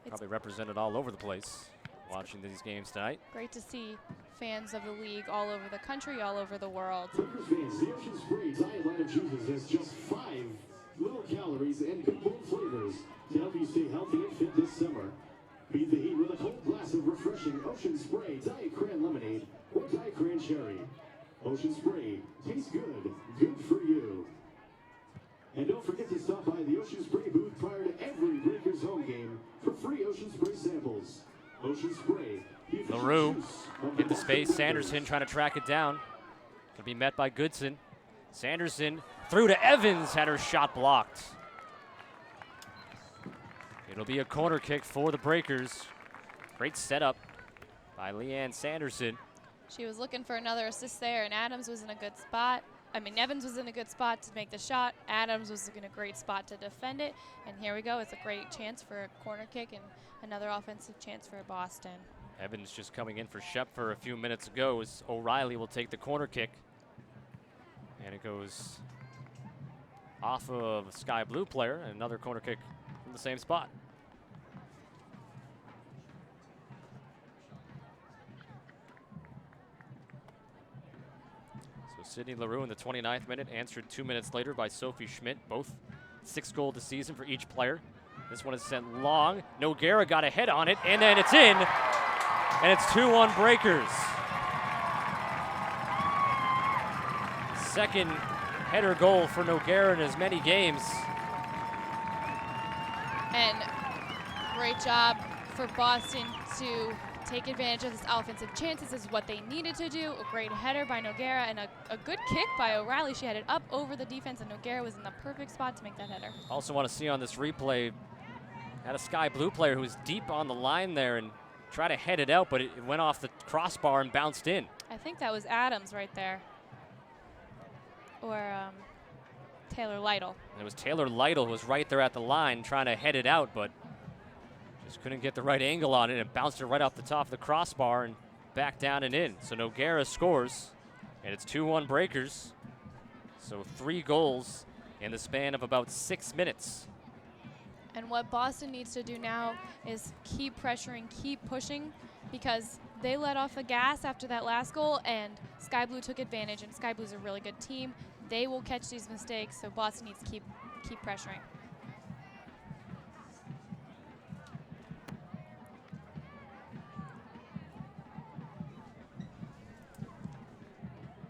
Speaker 1: Probably represented all over the place watching these games tonight.
Speaker 3: Great to see fans of the league all over the country, all over the world.
Speaker 4: Breakers fans, the Ocean Spray diet line of juices has just 5 little calories and big bold flavors to help you stay healthy and fit this summer. Beat the heat with a cold glass of refreshing Ocean Spray Diet Cran Lemonade or Diet Cran Cherry. Ocean Spray, tastes good, good for you. And don't forget to stop by the Ocean Spray booth prior to every Breakers home game for free Ocean Spray samples. Ocean Spray.
Speaker 1: LaRue into space. Sanderson trying to track it down. Going to be met by Goodson. Sanderson through to Evans, had her shot blocked. It'll be a corner kick for the Breakers. Great setup by Leanne Sanderson.
Speaker 3: She was looking for another assist there, and Adams was in a good spot. Evans was in a good spot to make the shot. Adams was in a great spot to defend it. And here we go. It's a great chance for a corner kick and another offensive chance for Boston.
Speaker 1: Evans just coming in for Shepfer a few minutes ago as O'Reilly will take the corner kick. And it goes off of a SkyBlue player, and another corner kick from the same spot. Sydney LaRue in the 29th minute, answered 2 minutes later by Sophie Schmidt, both 6 goals this season for each player. This one is sent long. Noguera got a head on it, and then it's in, and it's 2-1 Breakers. Second header goal for Noguera in as many games.
Speaker 3: And great job for Boston to take advantage of this offensive chance. This is what they needed to do. A great header by Noguera and a good kick by O'Reilly. She had it up over the defense, and Noguera was in the perfect spot to make that header.
Speaker 1: Also want to see on this replay, had a SkyBlue player who was deep on the line there and tried to head it out, but it went off the crossbar and bounced in.
Speaker 3: I think that was Adams right there. Or Taylor Lytle.
Speaker 1: And it was Taylor Lytle who was right there at the line trying to head it out, but just couldn't get the right angle on it and bounced it right off the top of the crossbar and back down and in. So Noguera scores, and it's 2-1 Breakers. So 3 goals in the span of about 6 minutes.
Speaker 3: And what Boston needs to do now is keep pressuring, keep pushing, because they let off the gas after that last goal, and SkyBlue took advantage, and SkyBlue's a really good team. They will catch these mistakes, so Boston needs to keep pressuring.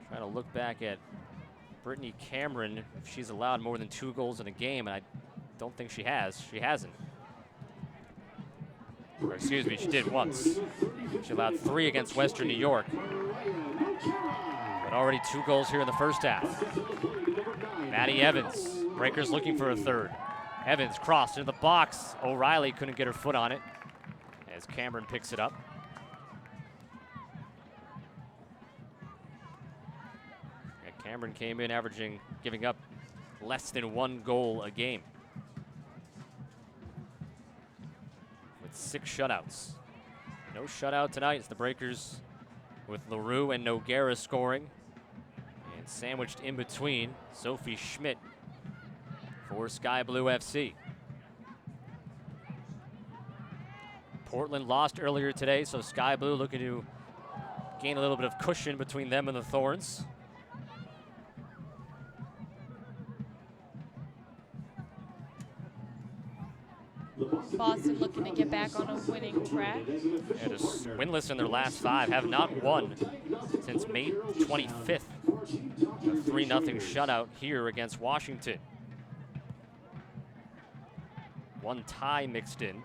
Speaker 1: Trying to look back at Brittany Cameron, if she's allowed more than 2 goals in a game, and I don't think she has. She hasn't. Or excuse me, she did once. She allowed 3 against Western New York. But already 2 goals here in the first half. Maddie Evans, Breakers looking for a third. Evans crossed into the box. O'Reilly couldn't get her foot on it as Cameron picks it up. Cameron came in averaging, giving up less than 1 goal a game, with 6 shutouts. No shutout tonight. It's the Breakers with LaRue and Noguera scoring. And sandwiched in between, Sophie Schmidt for SkyBlue FC. Portland lost earlier today, so SkyBlue looking to gain a little bit of cushion between them and the Thorns.
Speaker 3: Boston looking to get back on a winning track.
Speaker 1: And just winless in their last 5, have not won since May 25th. A 3-0 shutout here against Washington. 1 tie mixed in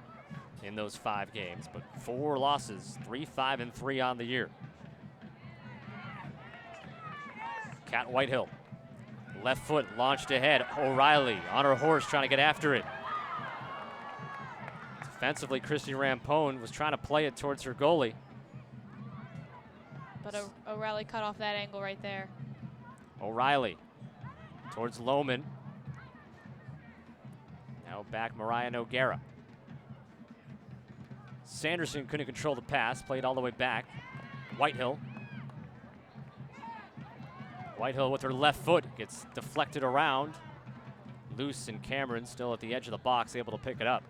Speaker 1: those 5 games, but 4 losses, 3-5-3 on the year. Kat Whitehill, left foot launched ahead. O'Reilly on her horse trying to get after it. Defensively, Christy Rampone was trying to play it towards her goalie.
Speaker 3: But O'Reilly cut off that angle right there.
Speaker 1: O'Reilly towards Lohman. Now back Mariah Noguera. Sanderson couldn't control the pass, played all the way back. Whitehill. Whitehill with her left foot gets deflected around. loose, and Cameron still at the edge of the box, able to pick it up.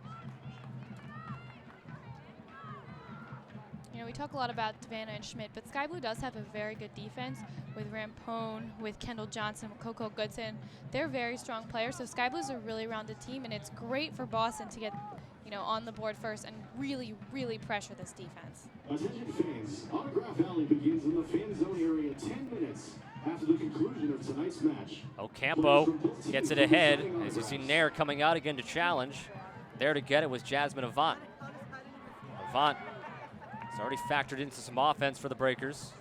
Speaker 3: You know, we talk a lot about Savannah and Schmidt, but SkyBlue does have a very good defense with Rampone, with Kendall Johnson, with Coco Goodson. They're very strong players, so SkyBlue's a really rounded team, and it's great for Boston to get, you know, on the board first and really, really pressure this defense.
Speaker 4: Attention fans, Autograph Alley begins in the fan zone area 10 minutes after the conclusion of tonight's match.
Speaker 1: Ocampo gets it ahead. As you see Nair coming out again to challenge. There to get it was Jasmine Avant. Avant has already factored into some offense for the Breakers.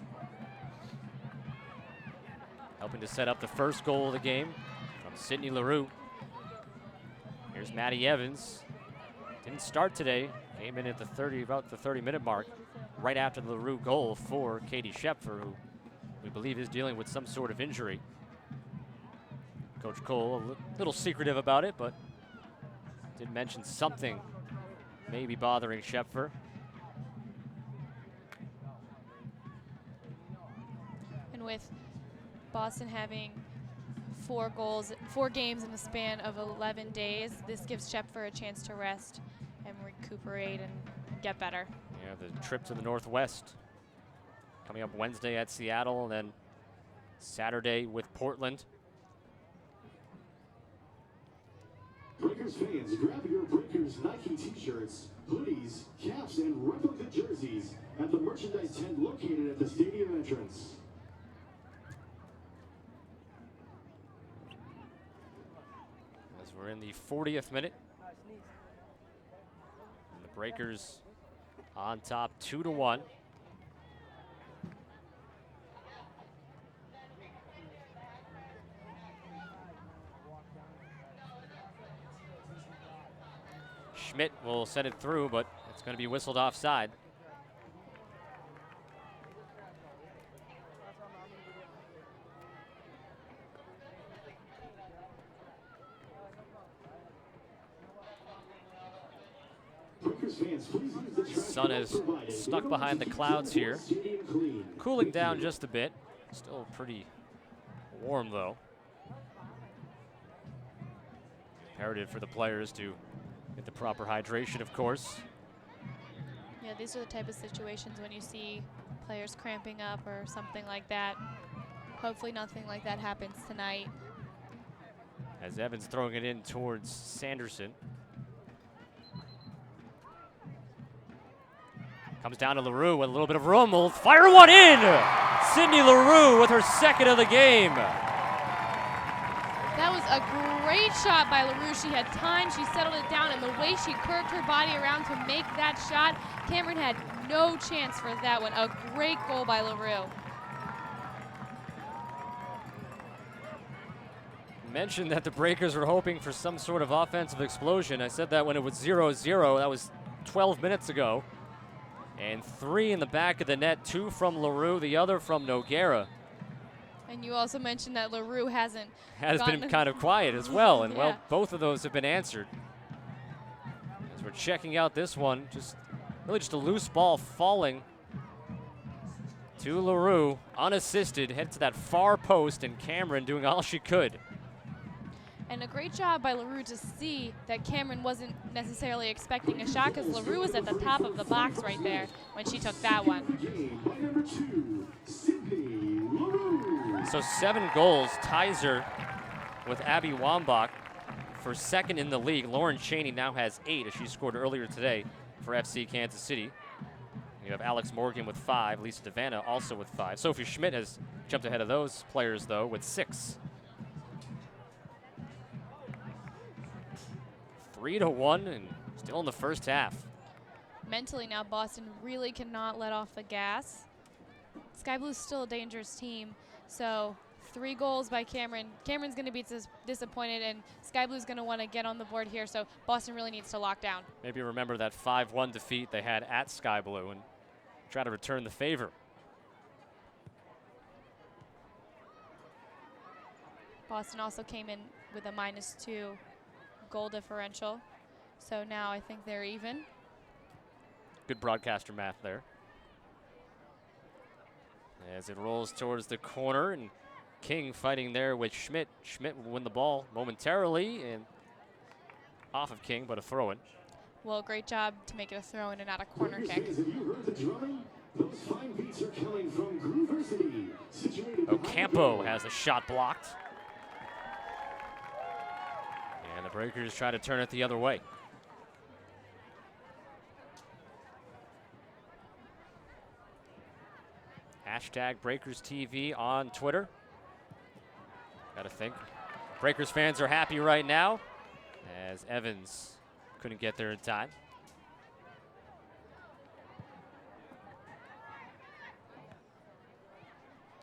Speaker 1: Helping to set up the first goal of the game from Sydney LaRue. Here's Maddie Evans. Didn't start today. Came in at the about the 30-minute mark, right after the LaRue goal for Katie Schepfer, who we believe is dealing with some sort of injury. Coach Cole a little secretive about it, but did mention something maybe bothering Schepfer.
Speaker 3: And with Boston having 4 games in the span of 11 days, this gives Schepfer a chance to rest and recuperate and get better.
Speaker 1: Yeah, the trip to the Northwest coming up Wednesday at Seattle, and then Saturday with Portland.
Speaker 4: Breakers fans, grab your Breakers Nike t-shirts, hoodies, caps, and replica jerseys at the merchandise tent located at the stadium entrance.
Speaker 1: As we're in the 40th minute. And the Breakers on top 2-1. Schmidt will send it through, but it's going to be whistled offside. The sun is stuck behind the clouds here. Cooling down just a bit. Still pretty warm, though. Imperative for the players to get the proper hydration, of course.
Speaker 3: Yeah, these are the type of situations when you see players cramping up or something like that. Hopefully nothing like that happens tonight.
Speaker 1: As Evans throwing it in towards Sanderson. Comes down to LaRue with a little bit of room. Will fire one in! Sydney LaRue with her second of the game.
Speaker 3: That was a great shot by LaRue. She had time, she settled it down, and the way she curved her body around to make that shot, Cameron had no chance for that one. A great goal by LaRue.
Speaker 1: Mentioned that the Breakers were hoping for some sort of offensive explosion. I said that when it was 0-0. That was 12 minutes ago. And 3 in the back of the net, 2 from LaRue, the other from Noguera.
Speaker 3: And you also mentioned that LaRue has
Speaker 1: been kind of quiet as well, and
Speaker 3: yeah.
Speaker 1: well, both of those have been answered. As we're checking out this one, really just a loose ball falling to LaRue, unassisted, head to that far post, and Cameron doing all she could.
Speaker 3: And a great job by LaRue to see that Cameron wasn't necessarily expecting a shot, because LaRue was at the top of the box right there when she took that one.
Speaker 1: So 7 goals ties her with Abby Wambach for second in the league. Lauren Cheney now has 8, as she scored earlier today for FC Kansas City. You have Alex Morgan with 5, Lisa Devanna also with 5. Sophie Schmidt has jumped ahead of those players, though, with 6. 3-1 and still in the first half.
Speaker 3: Mentally now, Boston really cannot let off the gas. SkyBlue's still a dangerous team, so 3 goals by Cameron. Cameron's going to be disappointed, and SkyBlue's going to want to get on the board here, so Boston really needs to lock down.
Speaker 1: Maybe remember that 5-1 defeat they had at SkyBlue and try to return the favor.
Speaker 3: Boston also came in with a -2 goal differential, so now I think they're even.
Speaker 1: Good broadcaster math there. As it rolls towards the corner, and King fighting there with Schmidt. Schmidt will win the ball momentarily and off of King, but a throw-in.
Speaker 3: Well, great job to make it a throw-in and not a corner kick.
Speaker 4: Have you heard the drumming? Those fine beats are coming from Grooversity, situated
Speaker 1: Ocampo has a shot blocked. And the Breakers try to turn it the other way. Hashtag Breakers TV on Twitter. Gotta think. Breakers fans are happy right now as Evans couldn't get there in time.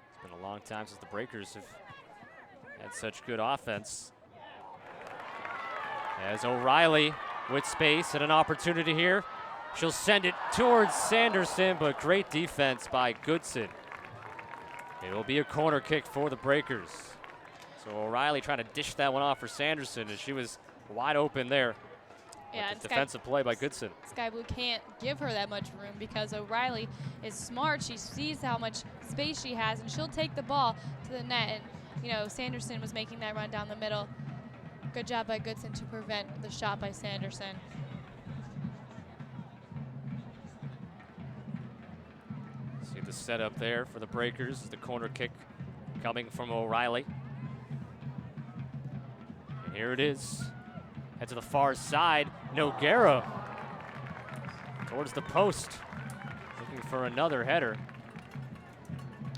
Speaker 1: It's been a long time since the Breakers have had such good offense. As O'Reilly with space and an opportunity here. She'll send it towards Sanderson, but great defense by Goodson. It will be a corner kick for the Breakers. So O'Reilly trying to dish that one off for Sanderson, and she was wide open there.
Speaker 3: Yeah,
Speaker 1: and defensive play by Goodson.
Speaker 3: SkyBlue can't give her that much room because O'Reilly is smart. She sees how much space she has, and she'll take the ball to the net. And, Sanderson was making that run down the middle. Good job by Goodson to prevent the shot by Sanderson.
Speaker 1: See the setup there for the Breakers. The corner kick coming from O'Reilly. And here it is. Head to the far side. Noguera towards the post. Looking for another header.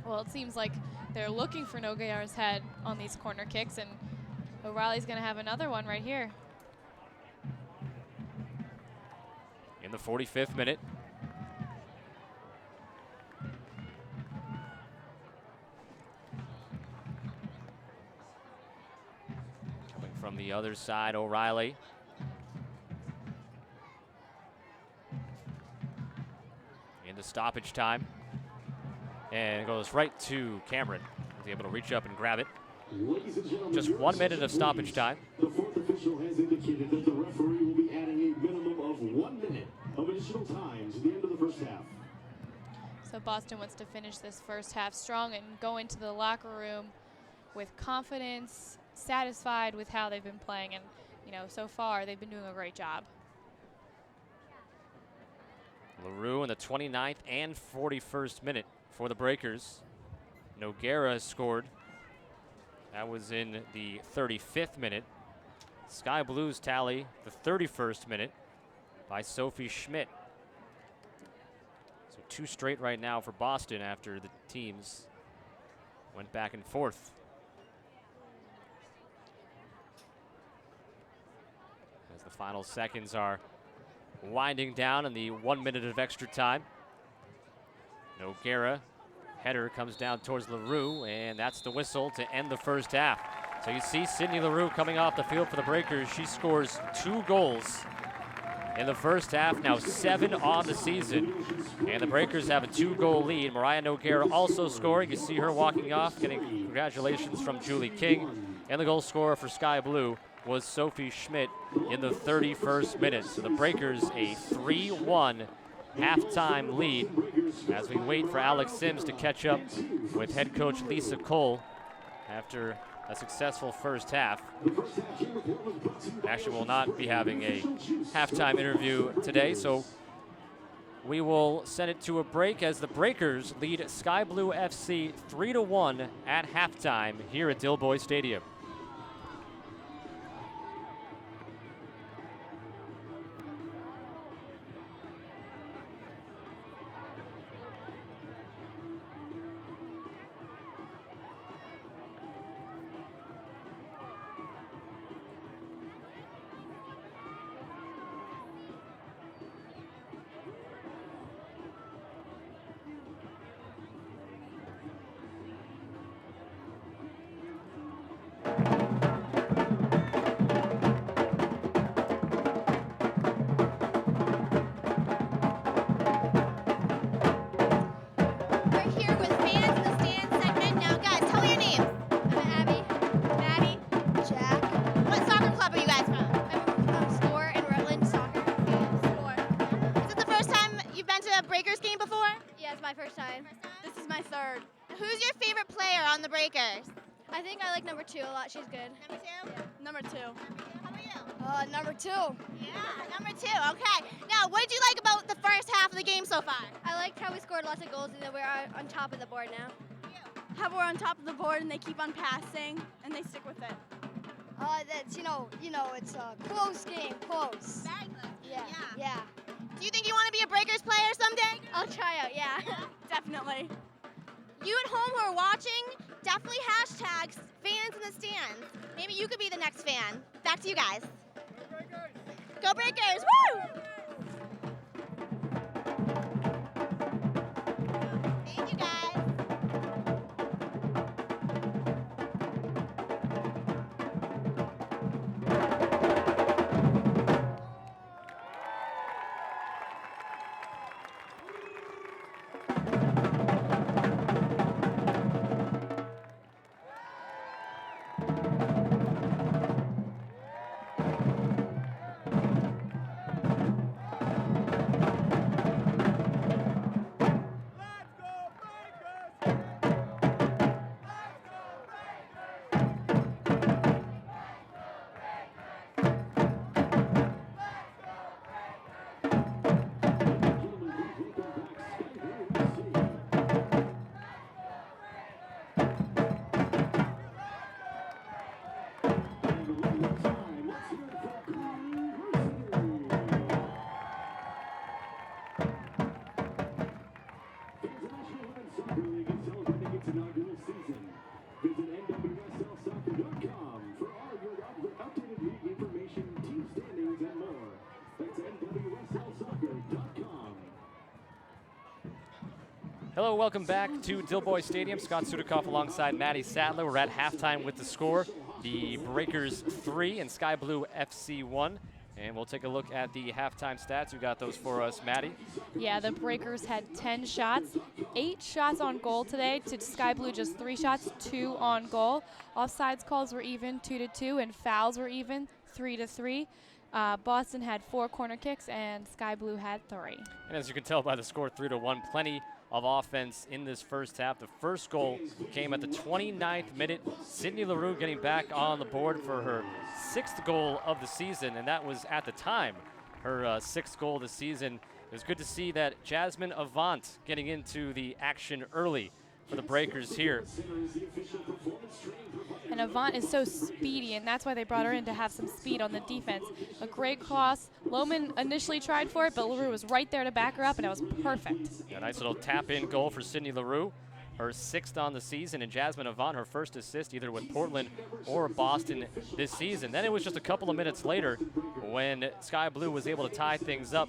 Speaker 3: Well, it seems like they're looking for Noguera's head on these corner kicks, and O'Reilly's going to have another one right here.
Speaker 1: In the 45th minute. Coming from the other side, O'Reilly. Into stoppage time. And it goes right to Cameron. He's able to reach up and grab it. Just 1 minute of stoppage time.
Speaker 4: The fourth official has indicated that the referee will be adding a minimum of 1 minute of additional time to the end of the first half.
Speaker 3: So Boston wants to finish this first half strong and go into the locker room with confidence, satisfied with how they've been playing. And, so far they've been doing a great job.
Speaker 1: LaRue in the 29th and 41st minute for the Breakers. Noguera has scored. That was in the 35th minute. Sky Blues tally the 31st minute by Sophie Schmidt. So 2 straight right now for Boston after the teams went back and forth. As the final seconds are winding down in the 1 minute of extra time. Noguera. Header comes down towards LaRue, and that's the whistle to end the first half. So you see Sydney LaRue coming off the field for the Breakers. She scores 2 goals in the first half, now 7 on the season. And the Breakers have a 2-goal lead. Mariah Noguera also scoring. You see her walking off, getting congratulations from Julie King. And the goal scorer for Sky Blue was Sophie Schmidt in the 31st minute. So the Breakers a 3-1 halftime lead as we wait for Alex Sims to catch up with head coach Lisa Cole after a successful first half. Actually, we'll not be having a halftime interview today, so we will send it to a break as the Breakers lead SkyBlue FC 3-1 at halftime here at Dilboy Stadium.
Speaker 2: My first time. This is my third. Who's your favorite player on the Breakers?
Speaker 5: I think I like number 2 a lot. She's good.
Speaker 2: Number 2?
Speaker 5: Yeah. Number 2.
Speaker 2: How about you?
Speaker 5: Number 2.
Speaker 2: Yeah, number 2. Okay. Now, what did you like about the first half of the game so far?
Speaker 5: I liked how we scored lots of goals and that we're on top of the board now. How we're on top of the board and they keep on passing and they stick with it. That's it's a close game, close.
Speaker 2: Very close.
Speaker 5: Yeah.
Speaker 2: Do you think you want to be a Breakers player someday?
Speaker 5: I'll try out. Yeah. Definitely.
Speaker 2: You at home who are watching, definitely hashtag fans in the stands. Maybe you could be the next fan. Back to you guys. Go Breakers! Woo! Thank you guys.
Speaker 1: Hello, welcome back to Dilboy Stadium. Scott Sudikoff alongside Maddie Sattler. We're at halftime with the score. The Breakers 3 and SkyBlue FC 1. And we'll take a look at the halftime stats. You got those for us, Maddie?
Speaker 3: Yeah, the Breakers had 10 shots, 8 shots on goal today. To SkyBlue, just 3 shots, 2 on goal. Offsides calls were even, 2-2, and fouls were even, 3-3. Boston had 4 corner kicks, and SkyBlue had 3.
Speaker 1: And as you can tell by the score, 3-1, plenty of offense in this first half. The first goal came at the 29th minute. Sydney Leroux getting back on the board for her 6th goal of the season, and that was at the time her 6th goal of the season. It was good to see that Jasmine Avant getting into the action early for the Breakers here.
Speaker 3: And Avant is so speedy, and that's why they brought her in, to have some speed on the defense. A great cross. Lohman initially tried for it, but Leroux was right there to back her up, and it was perfect.
Speaker 1: A nice little tap-in goal for Sydney Leroux, her 6th on the season, and Jasmine Avant, her first assist either with Portland or Boston this season. Then it was just a couple of minutes later when SkyBlue was able to tie things up.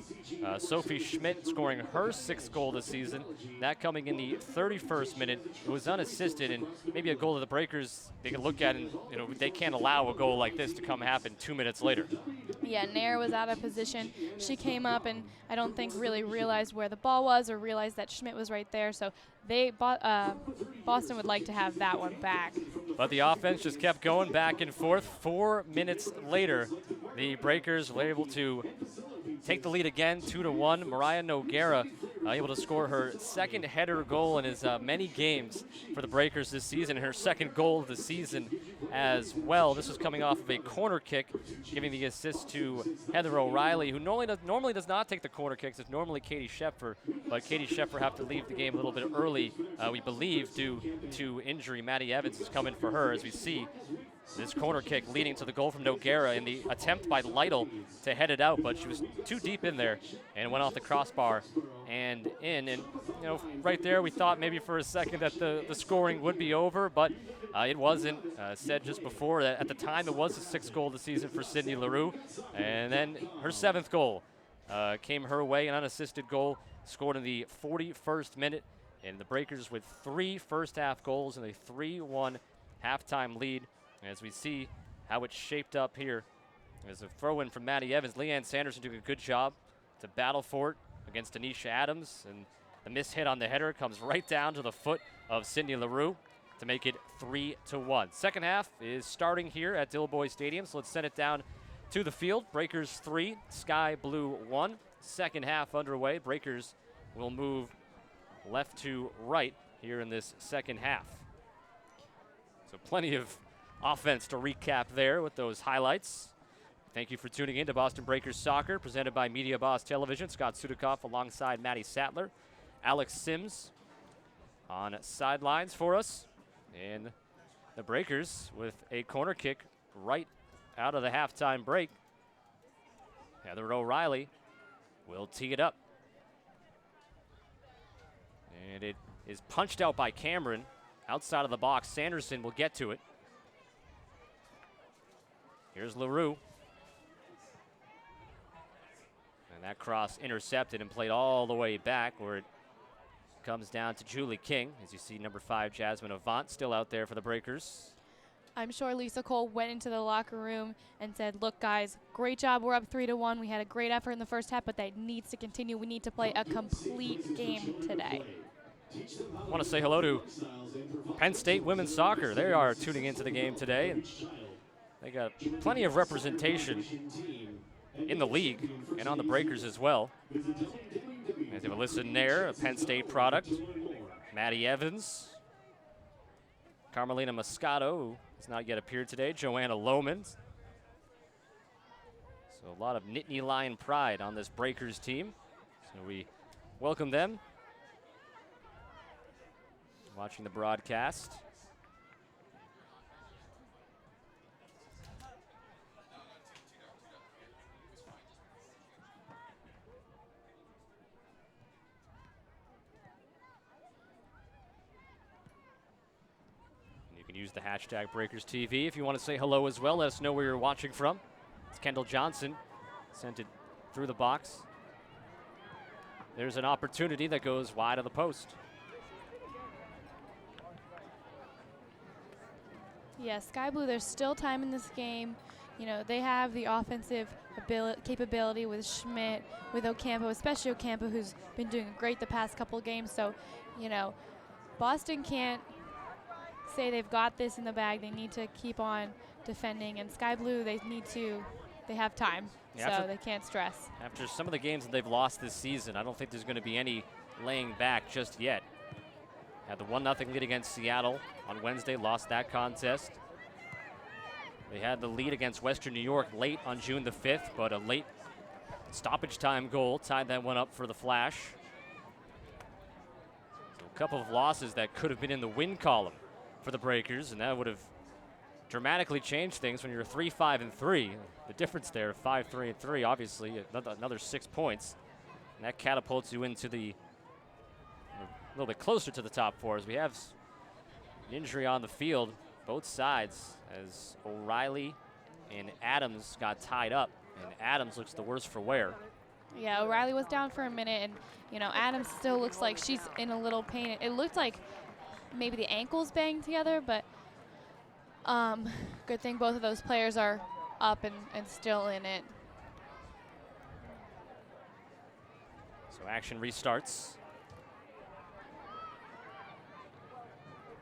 Speaker 1: Sophie Schmidt scoring her 6th goal this season, that coming in the 31st minute. It was unassisted, and maybe a goal of the Breakers they can look at, and they can't allow a goal like this to come happen 2 minutes later.
Speaker 3: Yeah, Nair was out of position. She came up and I don't think really realized where the ball was or realized that Schmidt was right there. So Boston would like to have that one back.
Speaker 1: But the offense just kept going back and forth. 4 minutes later, the Breakers were able to take the lead again, 2-1. Mariah Noguera able to score her 2nd header goal in as many games for the Breakers this season, her 2nd goal of the season as well. This was coming off of a corner kick, giving the assist to Heather O'Reilly, who normally does not take the corner kicks. It's normally Katie Scheffer, but Katie Scheffer have to leave the game a little bit early, we believe, due to injury. Maddie Evans is coming for her, as we see this corner kick leading to the goal from Noguera in the attempt by Lytle to head it out, but she was too deep in there and went off the crossbar and in. And right there we thought maybe for a second that the scoring would be over, but it wasn't. Said just before that at the time it was the 6th goal of the season for Sydney Leroux, and then her 7th goal came her way, an unassisted goal scored in the 41st minute, and the Breakers with 3 first half goals and a 3-1 halftime lead. As we see how it's shaped up here, there's a throw-in from Maddie Evans. Leanne Sanderson doing a good job to battle for it against Anisha Adams, and the miss hit on the header comes right down to the foot of Sydney Leroux to make it 3-1. Second half is starting here at Dilboy Stadium, so let's send it down to the field. Breakers 3, SkyBlue 1. Second half underway. Breakers will move left to right here in this second half. So plenty of offense to recap there with those highlights. Thank you for tuning in to Boston Breakers Soccer, presented by Media Boss Television. Scott Sudikoff alongside Maddie Sattler. Alex Sims on sidelines for us. And the Breakers with a corner kick right out of the halftime break. Heather O'Reilly will tee it up. And it is punched out by Cameron outside of the box. Sanderson will get to it. Here's LaRue. And that cross intercepted and played all the way back, where it comes down to Julie King. As you see, number 5, Jasmine Avant, still out there for the Breakers.
Speaker 3: I'm sure Lisa Cole went into the locker room and said, look, guys, great job. We're up 3-1. We had a great effort in the first half, but that needs to continue. We need to play a complete game today.
Speaker 1: I want to say hello to Penn State women's soccer. They are tuning into the game today. And they got plenty of representation in the league and on the Breakers as well. As you have a listen there, a Penn State product. Maddie Evans, Carmelina Moscato, who has not yet appeared today, Joanna Lohman. So a lot of Nittany Lion pride on this Breakers team. So we welcome them. Watching the broadcast. You can use the hashtag BreakersTV if you want to say hello as well. Let us know where you're watching from. It's Kendall Johnson. Sent it through the box. There's an opportunity that goes wide of the post.
Speaker 3: Yeah, SkyBlue, there's still time in this game. You know, they have the offensive capability with Schmidt, with Ocampo, especially Ocampo, who's been doing great the past couple of games. So, you know, Boston can't say they've got this in the bag. They need to keep on defending. And SkyBlue, they have time, so they can't stress.
Speaker 1: After some of the games that they've lost this season, I don't think there's going to be any laying back just yet. Had the 1-0 lead against Seattle on Wednesday, lost that contest. They had the lead against Western New York late on June the 5th, but a late stoppage time goal tied that one up for the Flash. So a couple of losses that could have been in the win column for the Breakers, and that would have dramatically changed things when you're 3-5-3. The difference there, 5-3-3, obviously another 6 points, and that catapults you into a little bit closer to the top 4 as we have an injury on the field, both sides, as O'Reilly and Adams got tied up, and Adams looks the worse for wear.
Speaker 3: Yeah, O'Reilly was down for a minute, and, you know, Adams still looks like she's in a little pain. It looked like maybe the ankles banged together, but good thing both of those players are up and still in it.
Speaker 1: So action restarts.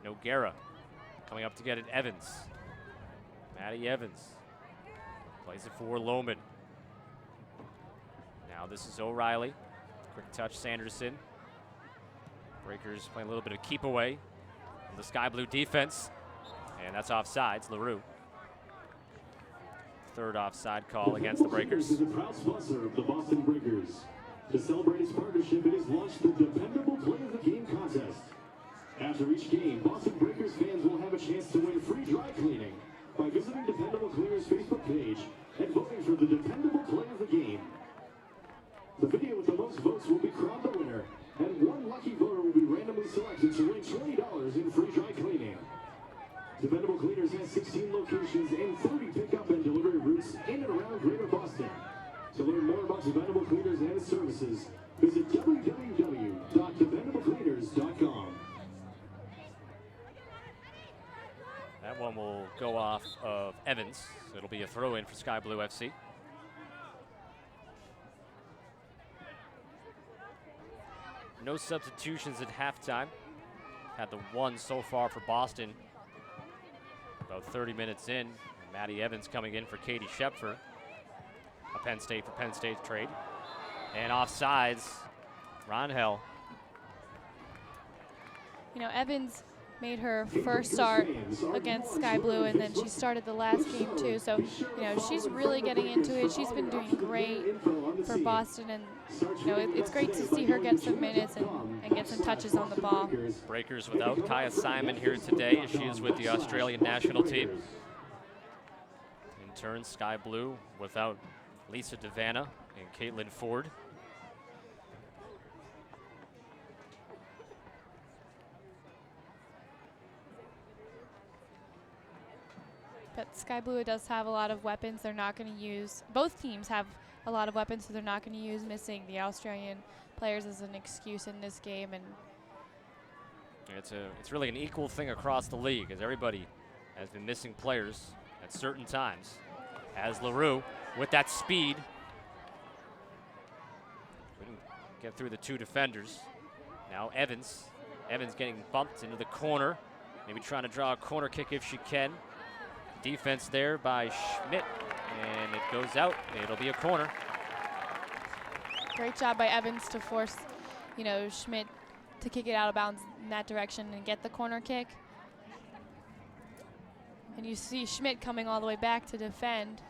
Speaker 1: Noguera coming up to get it, Evans. Maddie Evans plays it for Lohman. Now this is O'Reilly. Quick touch, Sanderson. Breakers playing a little bit of keep away from the SkyBlue defense. And that's offsides, LaRue. Third offside call against the Breakers.
Speaker 4: Is a proud sponsor of the Boston Breakers. To celebrate its partnership, it has launched the Dependable Play of the Game contest. After each game, Boston Breakers fans will have a chance to win free dry cleaning by visiting Dependable Cleaner's Facebook page and voting for the Dependable Play of the Game. The video with the most votes will be crowned the winner, and one lucky voter will be randomly selected to win $20 in free dry cleaning. Dependable Cleaners has 16 locations and 30 pickup and delivery routes in and around Greater Boston. To learn more about Dependable Cleaners and its services, visit www.dependablecleaners.com.
Speaker 1: That one will go off of Evans. So it'll be a throw-in for SkyBlue FC. No substitutions at halftime. Had the one so far for Boston. About 30 minutes in, Maddie Evans coming in for Katie Schepfer. A Penn State for Penn State's trade. And offsides, Ron Hell.
Speaker 3: You know, Evans made her first start against SkyBlue, and then she started the last game too. So, you know, she's really getting into it. She's been doing great for Boston, and you know, it's great to see her get some minutes and get some touches on the ball.
Speaker 1: Breakers without Kaya Simon here today, as she is with the Australian national team. In turn, SkyBlue without Lisa Devanna and Caitlin Ford.
Speaker 3: But SkyBlue does have a lot of weapons they're not going to use. Both teams have a lot of weapons, so they're not going to use missing the Australian players as an excuse in this game. And
Speaker 1: it's really an equal thing across the league, as everybody has been missing players at certain times. As LaRue with that speed. Couldn't get through the two defenders. Now Evans. Evans getting bumped into the corner. Maybe trying to draw a corner kick if she can. Defense there by Schmidt, and it goes out. It'll be a corner.
Speaker 3: Great job by Evans to force, you know, Schmidt to kick it out of bounds in that direction and get the corner kick. And you see Schmidt coming all the way back to defend.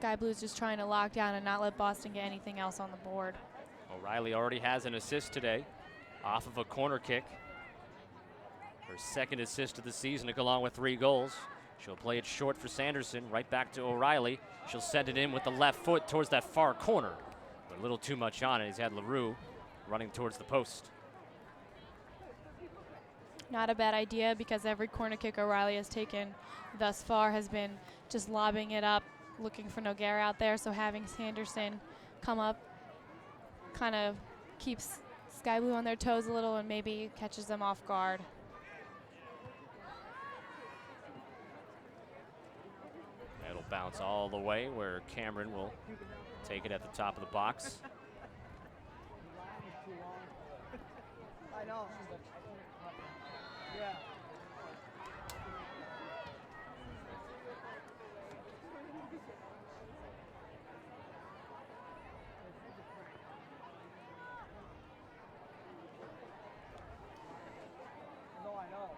Speaker 3: SkyBlue's just trying to lock down and not let Boston get anything else on the board.
Speaker 1: O'Reilly already has an assist today off of a corner kick. Her second assist of the season to go along with 3 goals. She'll play it short for Sanderson, right back to O'Reilly. She'll send it in with the left foot towards that far corner. But a little too much on it. He's had LaRue running towards the post.
Speaker 3: Not a bad idea, because every corner kick O'Reilly has taken thus far has been just lobbing it up, looking for Noguera out there. So having Sanderson come up kind of keeps SkyBlue on their toes a little and maybe catches them off guard.
Speaker 1: It'll bounce all the way where Cameron will take it at the top of the box.
Speaker 6: I know. Yeah. No, I know.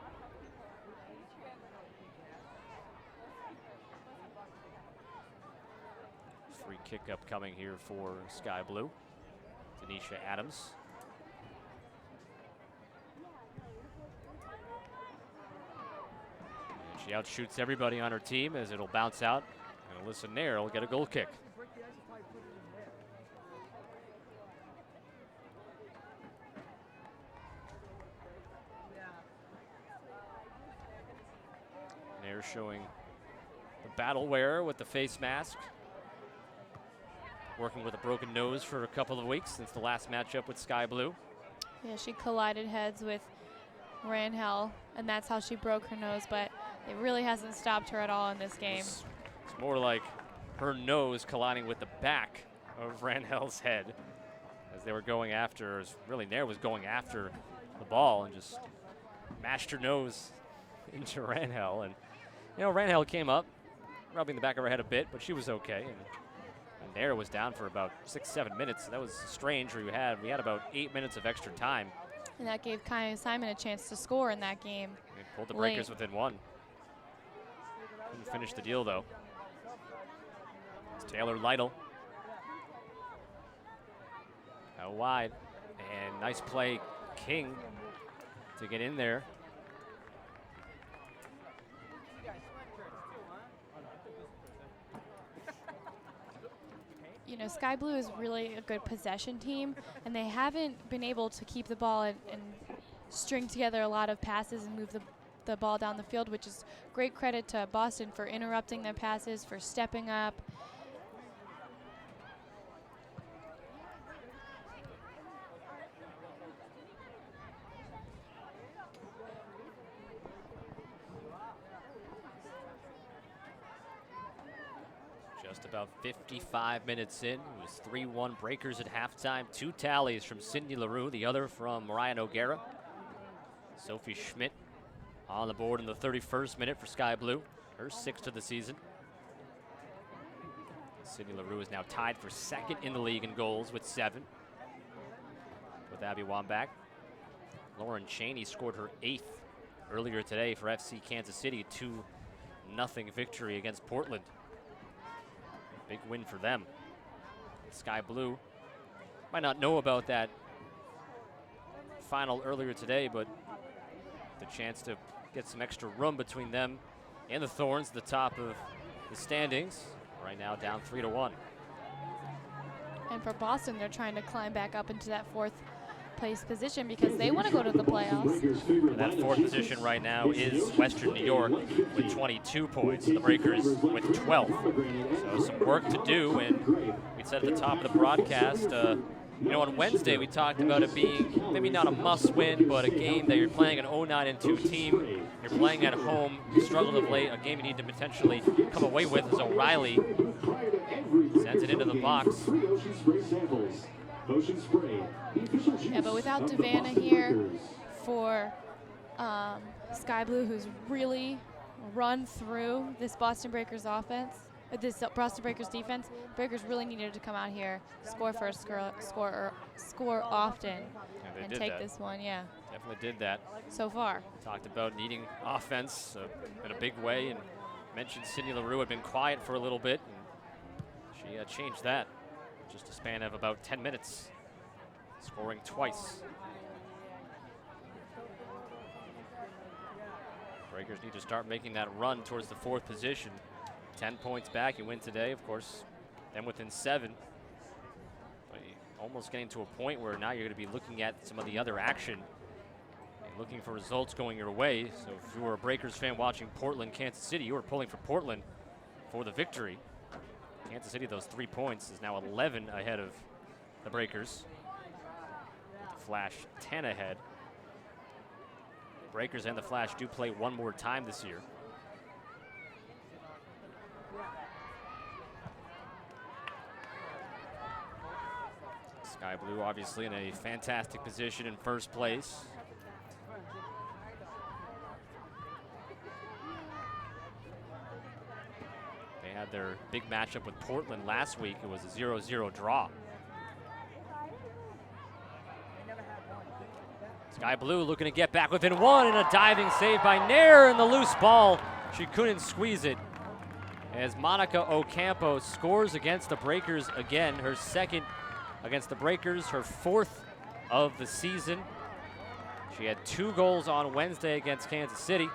Speaker 1: Free kick up coming here for SkyBlue. Tanisha Adams. And she outshoots everybody on her team as it'll bounce out. And Alyssa Nair will get a goal kick. Nair showing the battle wearer with the face mask. Working with a broken nose for a couple of weeks since the last matchup with SkyBlue.
Speaker 3: Yeah, she collided heads with Ranhel, and that's how she broke her nose, but it really hasn't stopped her at all in this game.
Speaker 1: It's more like her nose colliding with the back of Ranhel's head as they were going after, as really Nair was going after the ball and just mashed her nose into Ranhel. And, you know, Ranhel came up, rubbing the back of her head a bit, but she was okay. And Nair was down for about 6-7 minutes. That was strange. We had about 8 minutes of extra time.
Speaker 3: And that gave Kaya Simon a chance to score in that game.
Speaker 1: They pulled the Breakers within 1. Couldn't finish the deal, though. It's Taylor Lytle. Out wide. And nice play, King, to get in there.
Speaker 3: You know, SkyBlue is really a good possession team, and they haven't been able to keep the ball and string together a lot of passes and move the ball down the field, which is great credit to Boston for interrupting their passes, for stepping up.
Speaker 1: Just about 55 minutes in. It was 3-1 Breakers at halftime. 2 tallies from Sydney LaRue, the other from Mariah Noguera. Sophie Schmidt on the board in the 31st minute for SkyBlue, her 6th of the season. Sydney LaRue is now tied for 2nd in the league in goals with 7, with Abby Wambach. Lauren Cheney scored her 8th earlier today for FC Kansas City, 2-0 victory against Portland. Big win for them. SkyBlue might not know about that final earlier today, but the chance to get some extra room between them and the Thorns, the top of the standings. Right now down 3-1.
Speaker 3: And for Boston, they're trying to climb back up into that 4th place position because they want to go to the playoffs.
Speaker 1: And that 4th position right now is Western New York with 22 points. The Breakers with 12. So some work to do, and we said at the top of the broadcast, you know, on Wednesday we talked about it being maybe not a must-win, but a game that you're playing an 0-9-2 team. You're playing at home, you struggled of late, a game you need to potentially come away with as O'Reilly sends it into the box.
Speaker 3: Yeah, but without Devanna here for SkyBlue, who's really run through this Boston Breakers offense, this Boston Breakers defense, Breakers really needed to come out here, score first, score often, and take this one. Yeah,
Speaker 1: definitely did that.
Speaker 3: So far.
Speaker 1: Talked about needing offense in a big way, and mentioned Sydney LaRue had been quiet for a little bit, and she changed that. Just a span of about 10 minutes, scoring twice. Breakers need to start making that run towards the 4th position. 10 points back, you win today, of course, then within 7. But almost getting to a point where now you're going to be looking at some of the other action and looking for results going your way. So if you were a Breakers fan watching Portland, Kansas City, you were pulling for Portland for the victory. Kansas City, those 3 points, is now 11 ahead of the Breakers. The Flash 10 ahead. Breakers and the Flash do play one more time this year. SkyBlue obviously in a fantastic position in 1st place. They had their big matchup with Portland last week. It was a 0-0 draw. SkyBlue looking to get back within 1, and a diving save by Nair, and the loose ball. She couldn't squeeze it. As Monica Ocampo scores against the Breakers again, her 2nd against the Breakers, her 4th of the season. She had 2 goals on Wednesday against Kansas City,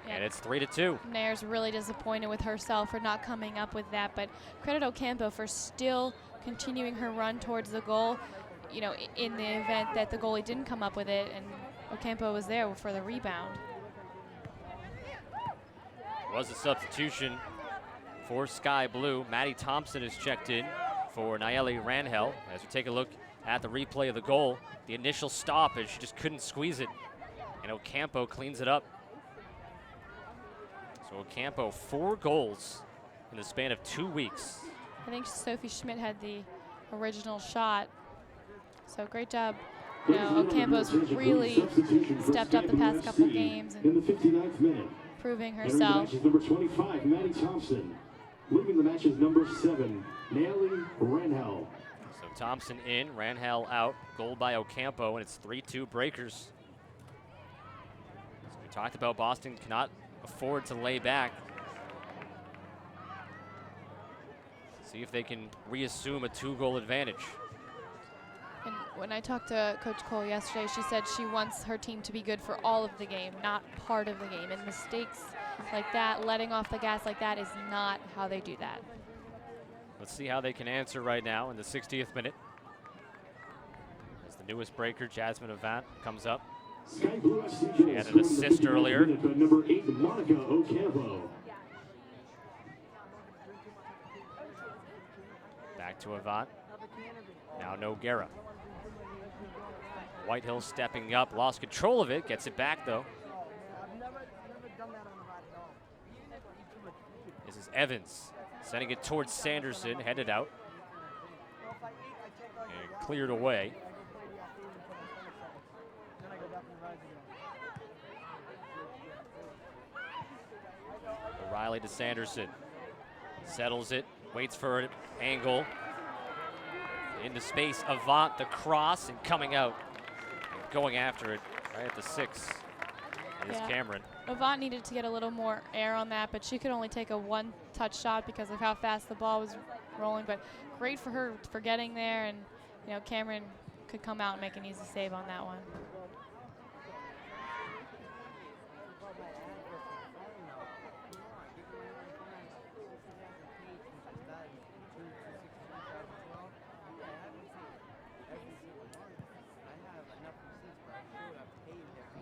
Speaker 1: and it's 3-2.
Speaker 3: Nair's really disappointed with herself for not coming up with that, but credit Ocampo for still continuing her run towards the goal, you know, in the event that the goalie didn't come up with it, and Ocampo was there for the rebound.
Speaker 1: Was a substitution for SkyBlue. Maddie Thompson is checked in for Nayeli Ranhel. As we take a look at the replay of the goal, the initial stop is she just couldn't squeeze it, and Ocampo cleans it up. So Ocampo, 4 goals in the span of 2 weeks.
Speaker 3: I think Sophie Schmidt had the original shot. So great job. You know, Ocampo's really stepped up the past couple games and proving herself.
Speaker 4: Number 25, Maddie Thompson. Leaving the match is number 7, Nayeli Ranhel.
Speaker 1: So Thompson in, Ranhel out, goal by Ocampo, and it's 3-2 Breakers. So we talked about Boston cannot afford to lay back. See if they can reassume a 2-goal advantage.
Speaker 3: And when I talked to Coach Cole yesterday, she said she wants her team to be good for all of the game, not part of the game. And mistakes like that, letting off the gas like that, is not how they do that.
Speaker 1: Let's see how they can answer right now in the 60th minute. As the newest Breaker, Jasmine Avant, comes up. She had an assist earlier.
Speaker 4: Number 8, Monica Ocampo.
Speaker 1: Back to Avant. Now Noguera. Whitehill stepping up, lost control of it, gets it back though. This is Evans, sending it towards Sanderson, headed out. And cleared away. O'Reilly to Sanderson. Settles it, waits for an angle. Into space, Avant, the cross, and coming out. going after it right at the 6 is Cameron.
Speaker 3: Avant needed to get a little more air on that, but she could only take a one-touch shot because of how fast the ball was rolling. But great for her for getting there, and Cameron could come out and make an easy save on that one.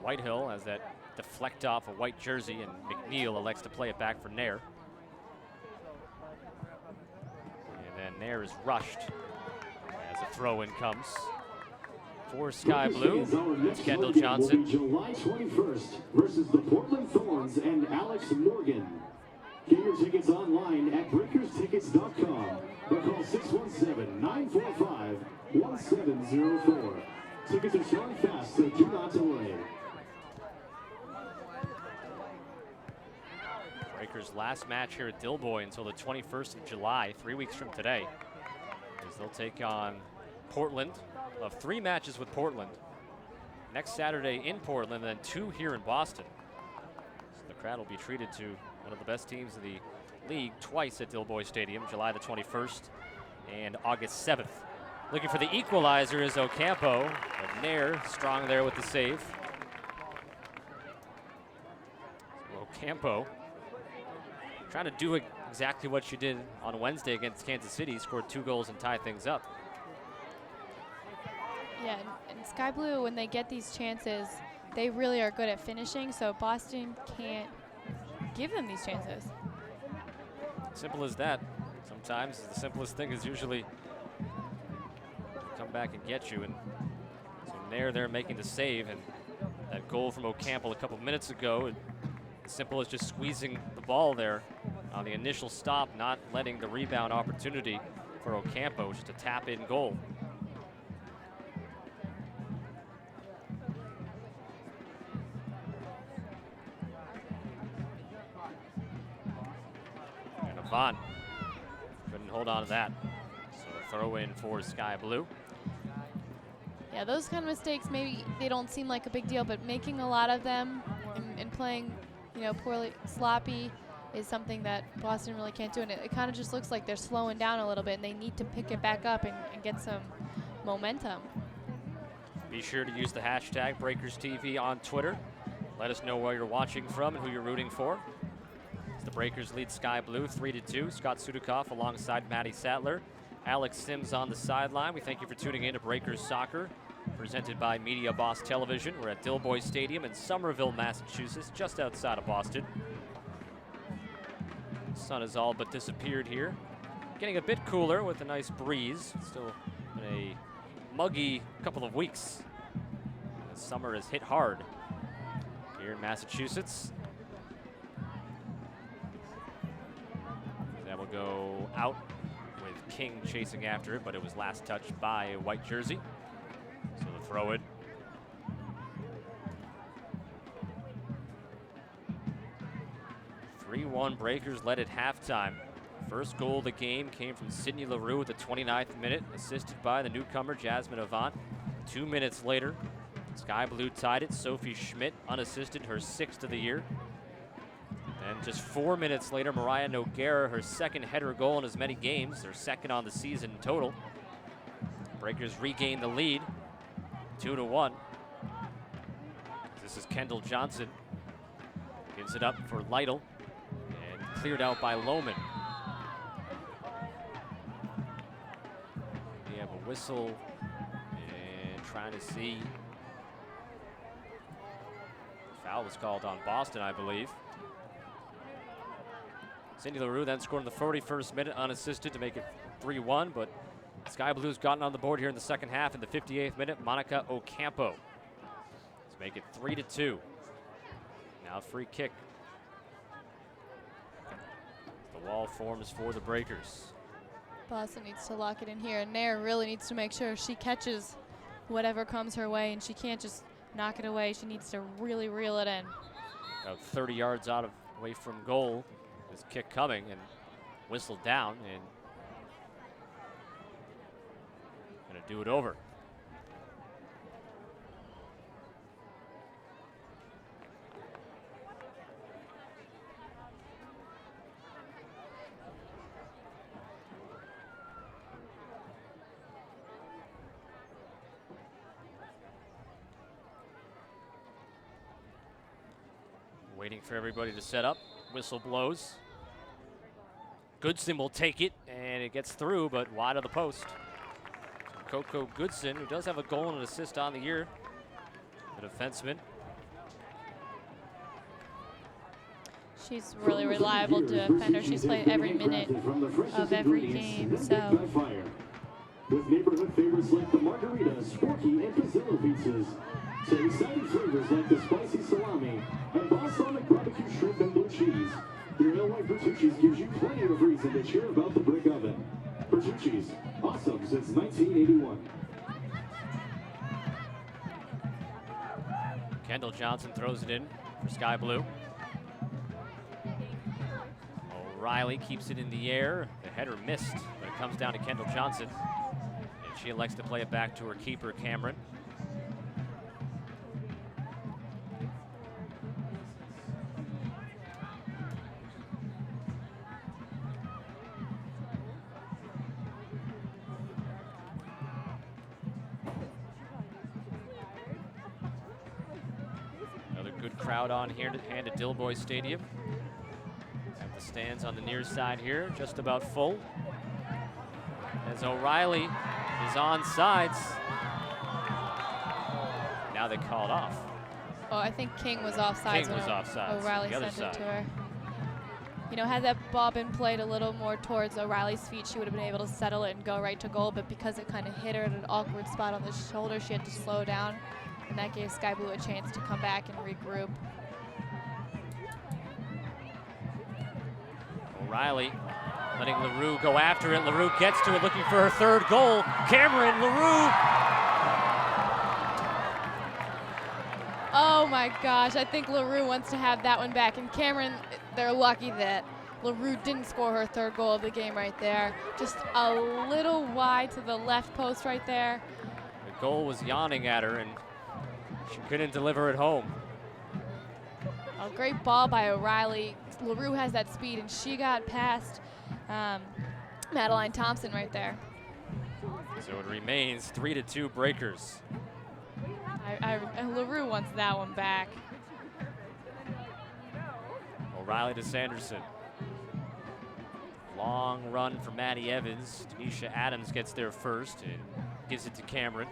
Speaker 1: Whitehill has that deflect off a white jersey, and McNeil elects to play it back for Nair. And then Nair is rushed as a throw-in comes. For Sky Blue, it's Kendall Johnson.
Speaker 4: July 21st versus the Portland Thorns and Alex Morgan. Get your tickets online at breakerstickets.com or call 617-945-1704. Tickets are selling fast, so do not delay.
Speaker 1: Breakers' last match here at Dilboy until the 21st of July, 3 weeks from today, as they'll take on Portland. Of 3 matches with Portland next Saturday in Portland, and then 2 here in Boston. So the crowd will be treated to one of the best teams in the league twice at Dilboy Stadium, July the 21st and August 7th. Looking for the equalizer is Ocampo, but Nair strong there with the save. So Ocampo trying to do exactly what she did on Wednesday against Kansas City, scored 2 goals and tied things up.
Speaker 3: Yeah, and Sky Blue, when they get these chances, they really are good at finishing, so Boston can't give them these chances.
Speaker 1: Simple as that. Sometimes the simplest thing is usually come back and get you. And so they're making the save, and that goal from Ocampo a couple minutes ago, as simple as just squeezing the ball there on the initial stop, not letting the rebound opportunity for Ocampo, just a tap-in goal. Vaughn couldn't hold on to that. So a throw in for Sky Blue.
Speaker 3: Yeah, those kind of mistakes, maybe they don't seem like a big deal, but making a lot of them and playing, poorly, sloppy is something that Boston really can't do. And it kind of just looks like they're slowing down a little bit, and they need to pick it back up and get some momentum.
Speaker 1: Be sure to use the hashtag BreakersTV on Twitter. Let us know where you're watching from and who you're rooting for. The Breakers lead Sky Blue 3-2. Scott Sudikoff alongside Maddie Sattler. Alex Sims on the sideline. We thank you for tuning in to Breakers Soccer, presented by Media Boss Television. We're at Dilboy Stadium in Somerville, Massachusetts, just outside of Boston. The sun has all but disappeared here. Getting a bit cooler with a nice breeze. Still been a muggy couple of weeks. The summer has hit hard here in Massachusetts. That will go out with King chasing after it, but it was last touched by a white jersey. So the throw it. (3-1) Breakers led at halftime. First goal of the game came from Sydney LaRue at the 29th minute, assisted by the newcomer Jasmine Avant. 2 minutes later, Sky Blue tied it. Sophie Schmidt unassisted, her 6th of the year. And just 4 minutes later, Mariah Noguera, her 2nd header goal in as many games, their 2nd on the season total. Breakers regain the lead, 2-1. This is Kendall Johnson. Gives it up for Lytle, and cleared out by Lohman. We have a whistle, and trying to see. Foul was called on Boston, I believe. Cindy LaRue then scored in the 41st minute unassisted to make it 3-1, but Sky Blue's gotten on the board here in the second half in the 58th minute. Monica Ocampo to make it 3-2. Now free kick. The wall forms for the Breakers.
Speaker 3: Boston needs to lock it in here, and Nair really needs to make sure she catches whatever comes her way, and she can't just knock it away. She needs to really reel it in.
Speaker 1: About 30 yards away from goal. This kick coming and whistled down, and gonna do it over. Waiting for everybody to set up. Whistle blows. Goodson will take it, and it gets through, but wide of the post. So Coco Goodson, who does have a goal and an assist on the year, the defenseman.
Speaker 3: She's really reliable defender. She's played every minute of every game, so.
Speaker 4: With neighborhood favorites like the margarita, Sporky, and Pizzillo pizzas. To exciting flavors like the spicy salami and balsamic barbecue shrimp and blue cheese. Your Illinois Bertucci's gives you plenty of reason to cheer about the brick oven. Bertucci's, awesome since 1981.
Speaker 1: Kendall Johnson throws it in for SkyBlue. O'Reilly keeps it in the air. The header missed, but it comes down to Kendall Johnson. And she elects to play it back to her keeper, Cameron. Another good crowd on here at Dilboy Stadium. Have the stands on the near side here, just about full. As O'Reilly is on sides. Now they called off.
Speaker 3: Oh, I think King was offsides.
Speaker 1: King was offsides.
Speaker 3: O'Reilly
Speaker 1: the other
Speaker 3: sent it
Speaker 1: side.
Speaker 3: to her. You know, had that ball been played a little more towards O'Reilly's feet, she would have been able to settle it and go right to goal, but because it kind of hit her at an awkward spot on the shoulder, she had to slow down, and that gave SkyBlue a chance to come back and regroup.
Speaker 1: O'Reilly letting LaRue go after it. LaRue gets to it, looking for her third goal. Cameron LaRue.
Speaker 3: Oh my gosh, I think LaRue wants to have that one back, and Cameron, they're lucky that LaRue didn't score her third goal of the game right there. Just a little wide to the left post right there.
Speaker 1: The goal was yawning at her, and she couldn't deliver it home.
Speaker 3: A great ball by O'Reilly. LaRue has that speed, and she got past Madeline Thompson right there.
Speaker 1: So it remains 3-2 Breakers.
Speaker 3: LaRue wants that one back.
Speaker 1: O'Reilly to Sanderson. Long run for Maddie Evans. Tanisha Adams gets there first and gives it to Cameron.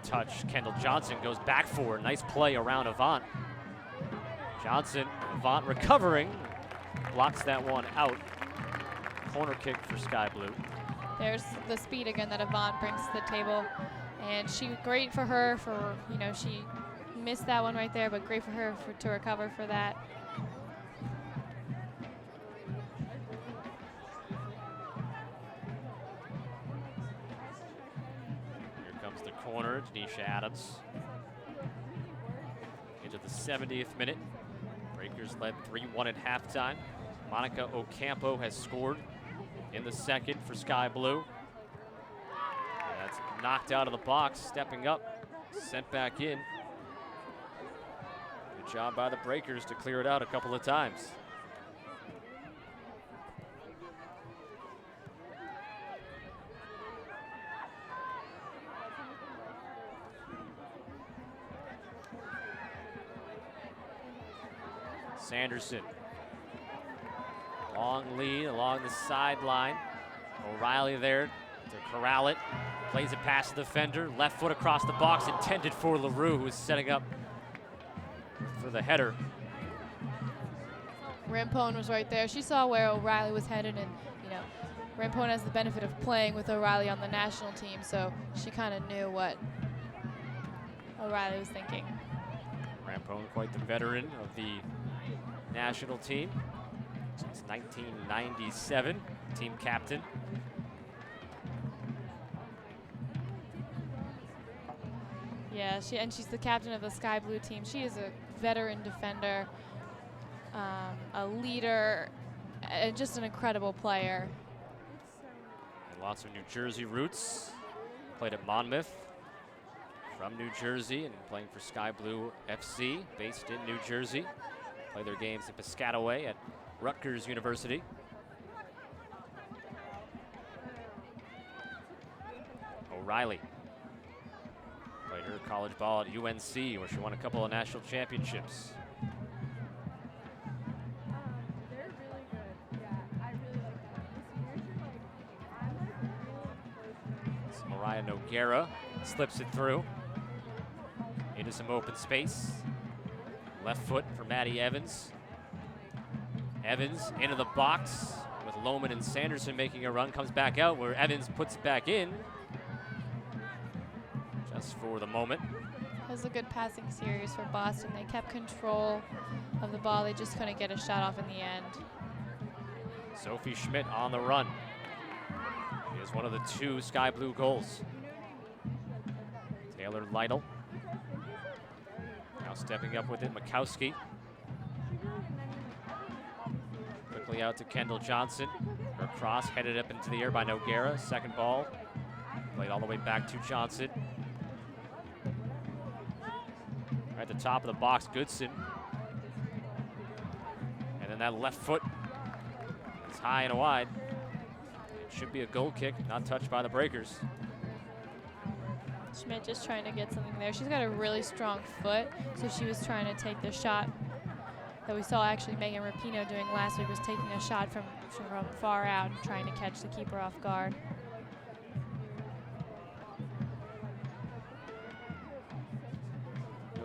Speaker 1: Touch. Kendall Johnson goes back for it. Nice play around Avant. Johnson, Avant recovering, blocks that one out. Corner kick for SkyBlue.
Speaker 3: There's the speed again that Avant brings to the table, and great for her for, you know, she missed that one right there, but great for her to recover for that.
Speaker 1: Corner, Tanisha Adams. Into the 70th minute. Breakers led 3-1 at halftime. Monica Ocampo has scored in the second for SkyBlue. That's knocked out of the box, stepping up, sent back in. Good job by the Breakers to clear it out a couple of times. Sanderson. Long lead along the sideline. O'Reilly there to corral it. Plays it past the defender. Left foot across the box, intended for LaRue, who is setting up for the header.
Speaker 3: Rampone was right there. She saw where O'Reilly was headed, and, you know, Rampone has the benefit of playing with O'Reilly on the national team, so she kind of knew what O'Reilly was thinking.
Speaker 1: Rampone, quite the veteran of the national team since 1997, team captain.
Speaker 3: Yeah, she's the captain of the SkyBlue team. She is a veteran defender, a leader, and just an incredible player.
Speaker 1: And lots of New Jersey roots. Played at Monmouth from New Jersey and playing for SkyBlue FC, based in New Jersey. Play their games in Piscataway at Rutgers University. O'Reilly played her college ball at UNC, where she won a couple of national championships.
Speaker 7: They're really good. Yeah, I really like them.
Speaker 1: So Mariah Noguera slips it through into some open space. Left foot for Maddie Evans. Evans into the box with Lohman and Sanderson making a run. Comes back out where Evans puts it back in. Just for the moment.
Speaker 3: It was a good passing series for Boston. They kept control of the ball. They just couldn't get a shot off in the end.
Speaker 1: Sophie Schmidt on the run. She has one of the 2 SkyBlue goals. Taylor Lytle. Now stepping up with it, Makowski. Quickly out to Kendall Johnson. Her cross headed up into the air by Noguera. Second ball. Played all the way back to Johnson. Right at the top of the box, Goodson. And then that left foot is high and wide. It should be a goal kick, not touched by the Breakers.
Speaker 3: Schmidt just trying to get something there. She's got a really strong foot, so she was trying to take the shot that we saw actually Megan Rapinoe doing last week, was taking a shot from far out and trying to catch the keeper off guard.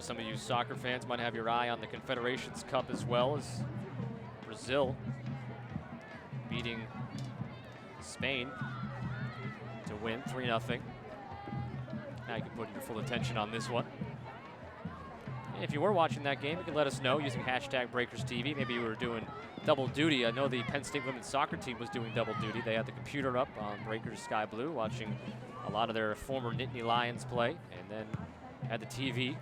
Speaker 1: Some of you soccer fans might have your eye on the Confederations Cup as well, as Brazil beating Spain to win 3-0. Now you can put your full attention on this one. And if you were watching that game, you can let us know using #BreakersTV. Maybe you were doing double duty. I know the Penn State women's soccer team was doing double duty. They had the computer up on Breakers SkyBlue, watching a lot of their former Nittany Lions play, and then had the TV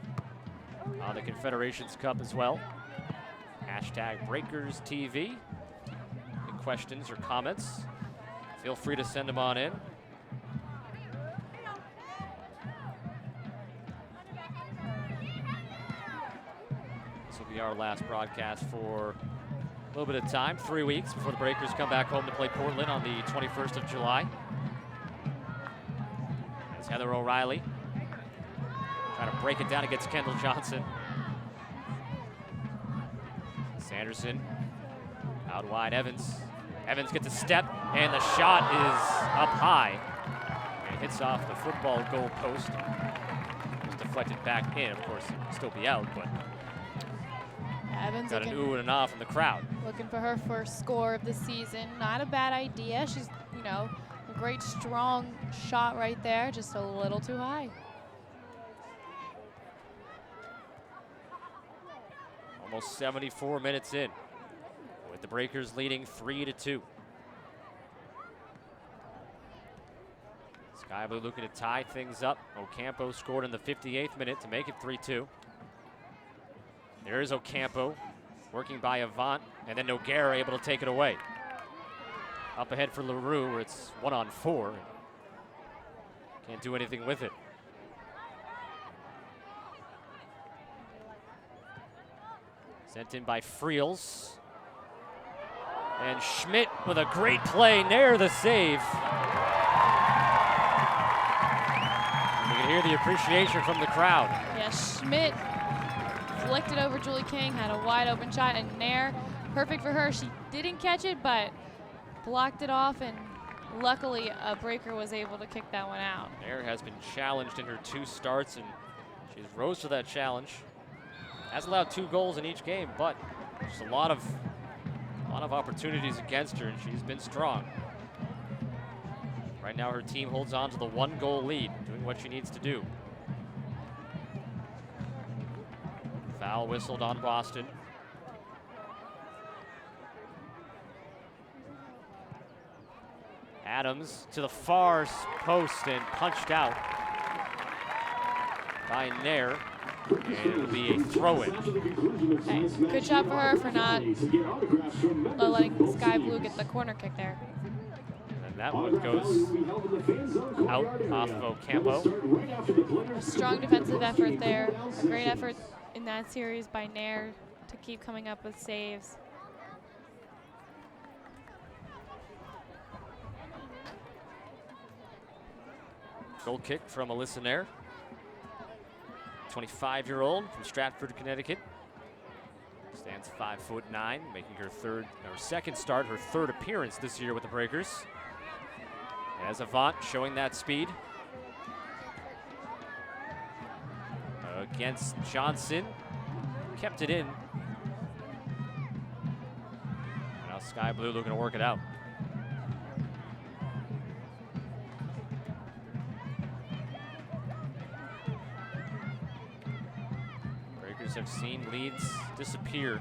Speaker 1: on the Confederations Cup as well. #BreakersTV. Any questions or comments, feel free to send them on in. This will be our last broadcast for a little bit of time, 3 weeks before the Breakers come back home to play Portland on the 21st of July. That's Heather O'Reilly trying to break it down against Kendall Johnson. Sanderson out wide, Evans. Evans gets a step, and the shot is up high. And hits off the football goal post. It was deflected back in. Of course, it would still be out, but
Speaker 3: Evans
Speaker 1: got an ooh and an ah from the crowd.
Speaker 3: Looking for her first score of the season. Not a bad idea. She's, you know, a great strong shot right there, just a little too high.
Speaker 1: Almost 74 minutes in, with the Breakers leading 3-2. SkyBlue looking to tie things up. Ocampo scored in the 58th minute to make it 3-2. There is Ocampo working by Avant, and then Noguera able to take it away. Up ahead for LaRue, where it's 1-on-4. Can't do anything with it. Sent in by Friels. And Schmidt with a great play, near the save. And you can hear the appreciation from the crowd.
Speaker 3: Yeah, Schmidt flicked it over Julie King, had a wide open shot, and Nair, perfect for her. She didn't catch it, but blocked it off, and luckily a Breaker was able to kick that one out.
Speaker 1: Nair has been challenged in her 2 starts, and she's rose to that challenge. Has allowed 2 goals in each game, but just a lot of opportunities against her, and she's been strong. Right now, her team holds on to the 1-goal lead, doing what she needs to do. Foul whistled on Boston. Adams to the far post and punched out by Nair. And it'll be a throw-in.
Speaker 3: Okay. Good job for her for not letting SkyBlue get the corner kick there.
Speaker 1: And That one goes out off of Ocampo.
Speaker 3: Strong defensive effort there. A great effort in that series by Nair to keep coming up with saves.
Speaker 1: Goal kick from Alyssa Nair, 25-year-old from Stratford, Connecticut. Stands 5'9", making her second start, her third appearance this year with the Breakers. As Avant showing that speed. Against Johnson, kept it in. Now SkyBlue looking to work it out. Have seen leads disappear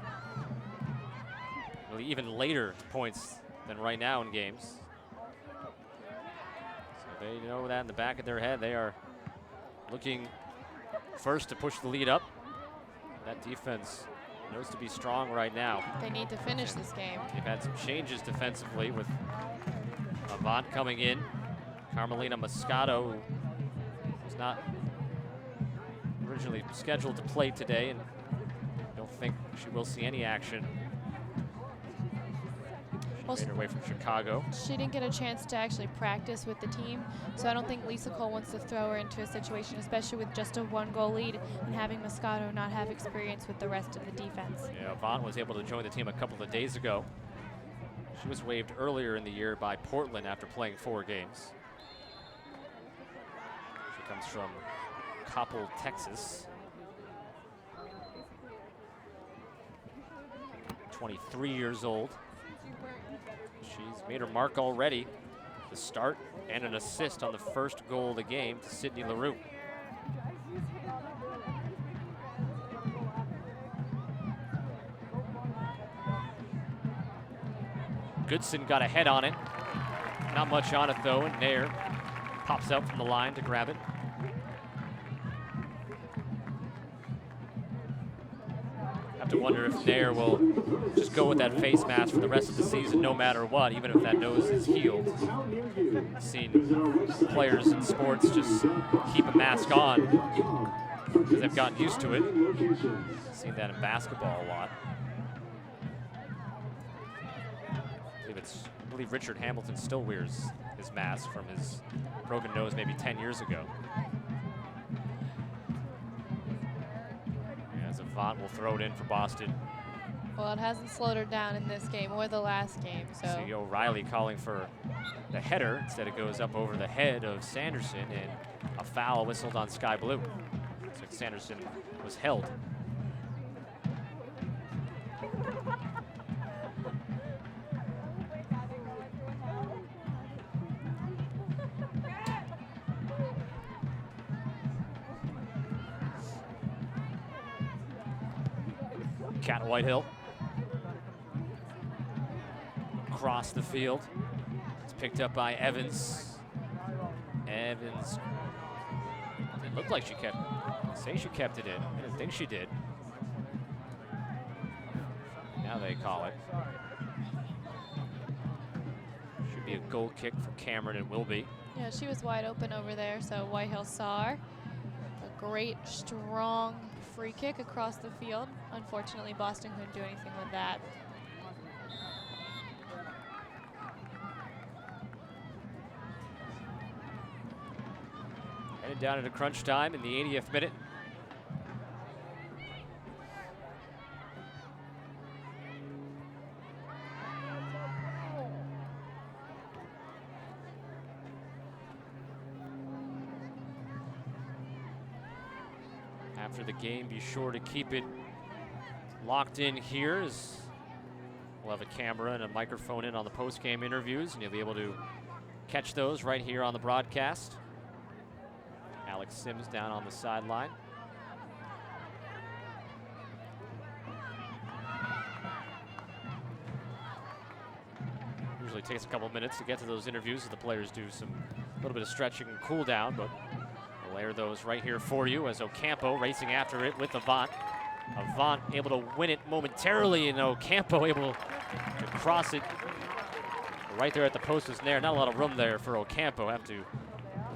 Speaker 1: really even later points than right now in games. So they know that in the back of their head. They are looking first to push the lead up. That defense knows to be strong right now.
Speaker 3: They need to finish this game.
Speaker 1: They've had some changes defensively with Avant coming in. Carmelina Moscato, who was not originally scheduled to play today, and don't think she will see any action. She made her way from Chicago.
Speaker 3: She didn't get a chance to actually practice with the team, so I don't think Lisa Cole wants to throw her into a situation, especially with just a 1-goal lead and having Moscato not have experience with the rest of the defense.
Speaker 1: Yeah, Avant was able to join the team a couple of days ago. She was waived earlier in the year by Portland after playing 4 games. She comes from Coppell, Texas. 23 years old. She's made her mark already. The start and an assist on the first goal of the game to Sydney LaRue. Goodson got a head on it. Not much on it though, and Nair pops out from the line to grab it. Have to wonder if Nair will just go with that face mask for the rest of the season no matter what, even if that nose is healed. I've seen players in sports just keep a mask on because they've gotten used to it. I've seen that in basketball a lot. I believe Richard Hamilton still wears his mask from his broken nose maybe 10 years ago. As Avant will throw it in for Boston.
Speaker 3: Well, it hasn't slowed her down in this game or the last game, so.
Speaker 1: See O'Reilly calling for the header. Instead it goes up over the head of Sanderson, and a foul whistled on SkyBlue. So Sanderson was held. Cat Whitehill. Across the field. It's picked up by Evans. Evans. It looked like she kept, say she kept it in. I didn't think she did. Now they call it. Should be a goal kick for Cameron and will be.
Speaker 3: Yeah, she was wide open over there, so Whitehill saw her. A great, strong free kick across the field. Unfortunately, Boston couldn't do anything with that.
Speaker 1: Headed down into crunch time in the 80th minute. After the game, be sure to keep it locked in here, as we'll have a camera and a microphone in on the post-game interviews, and you'll be able to catch those right here on the broadcast. Alex Sims down on the sideline. Usually takes a couple minutes to get to those interviews as the players do a little bit of stretching and cool down, but we'll air those right here for you as Ocampo racing after it with Avant. Avant able to win it momentarily, and Ocampo able to cross it Right there at the post is Nair. Not a lot of room there for Ocampo. Have to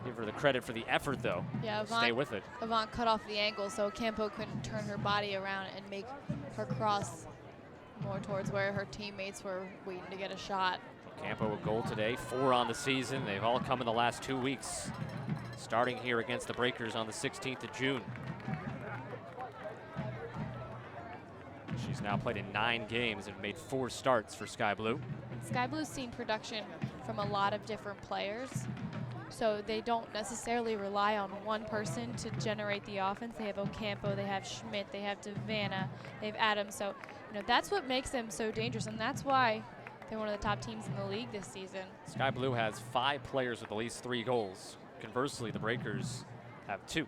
Speaker 1: give her the credit for the effort, though.
Speaker 3: Yeah,
Speaker 1: Stay with it.
Speaker 3: Avant cut off the angle, so Campo couldn't turn her body around and make her cross more towards where her teammates were waiting to get a shot.
Speaker 1: Ocampo a goal today, 4 on the season. They've all come in the last 2 weeks, starting here against the Breakers on the 16th of June. She's now played in 9 games and made 4 starts for SkyBlue.
Speaker 3: SkyBlue's seen production from a lot of different players, so they don't necessarily rely on one person to generate the offense. They have Ocampo, they have Schmidt, they have Devanna, they have Adams. So, that's what makes them so dangerous, and that's why they're one of the top teams in the league this season.
Speaker 1: SkyBlue has 5 players with at least 3 goals. Conversely, the Breakers have 2.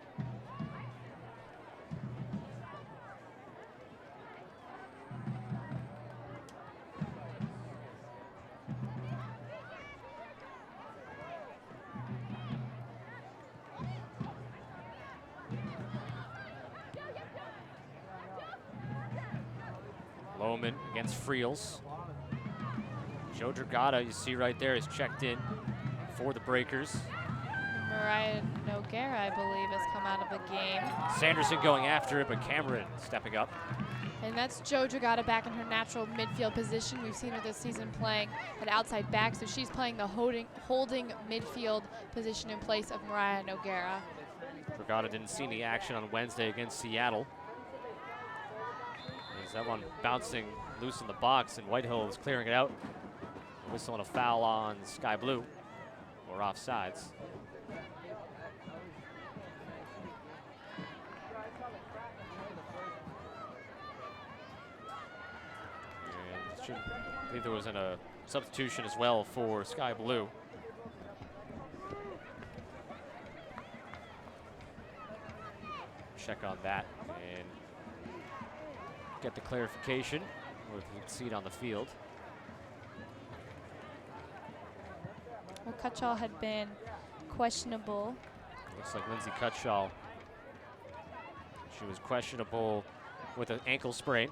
Speaker 1: Lohman against Friels. Joe Dragata, you see right there, is checked in for the Breakers.
Speaker 3: Mariah Noguera, I believe, has come out of the game.
Speaker 1: Sanderson going after it, but Cameron stepping up.
Speaker 3: And that's Joe Dragata back in her natural midfield position. We've seen her this season playing at outside back, so she's playing the holding midfield position in place of Mariah Noguera.
Speaker 1: Dragata didn't see any action on Wednesday against Seattle. There's that one bouncing loose in the box, and Whitehill is clearing it out. Whistling a foul on SkyBlue, or offsides. And I believe there was a substitution as well for SkyBlue. Check on that and get the clarification with the seat on the field.
Speaker 3: Well, Cutshall had been questionable.
Speaker 1: Looks like Lindsay Cutshall. She was questionable with an ankle sprain.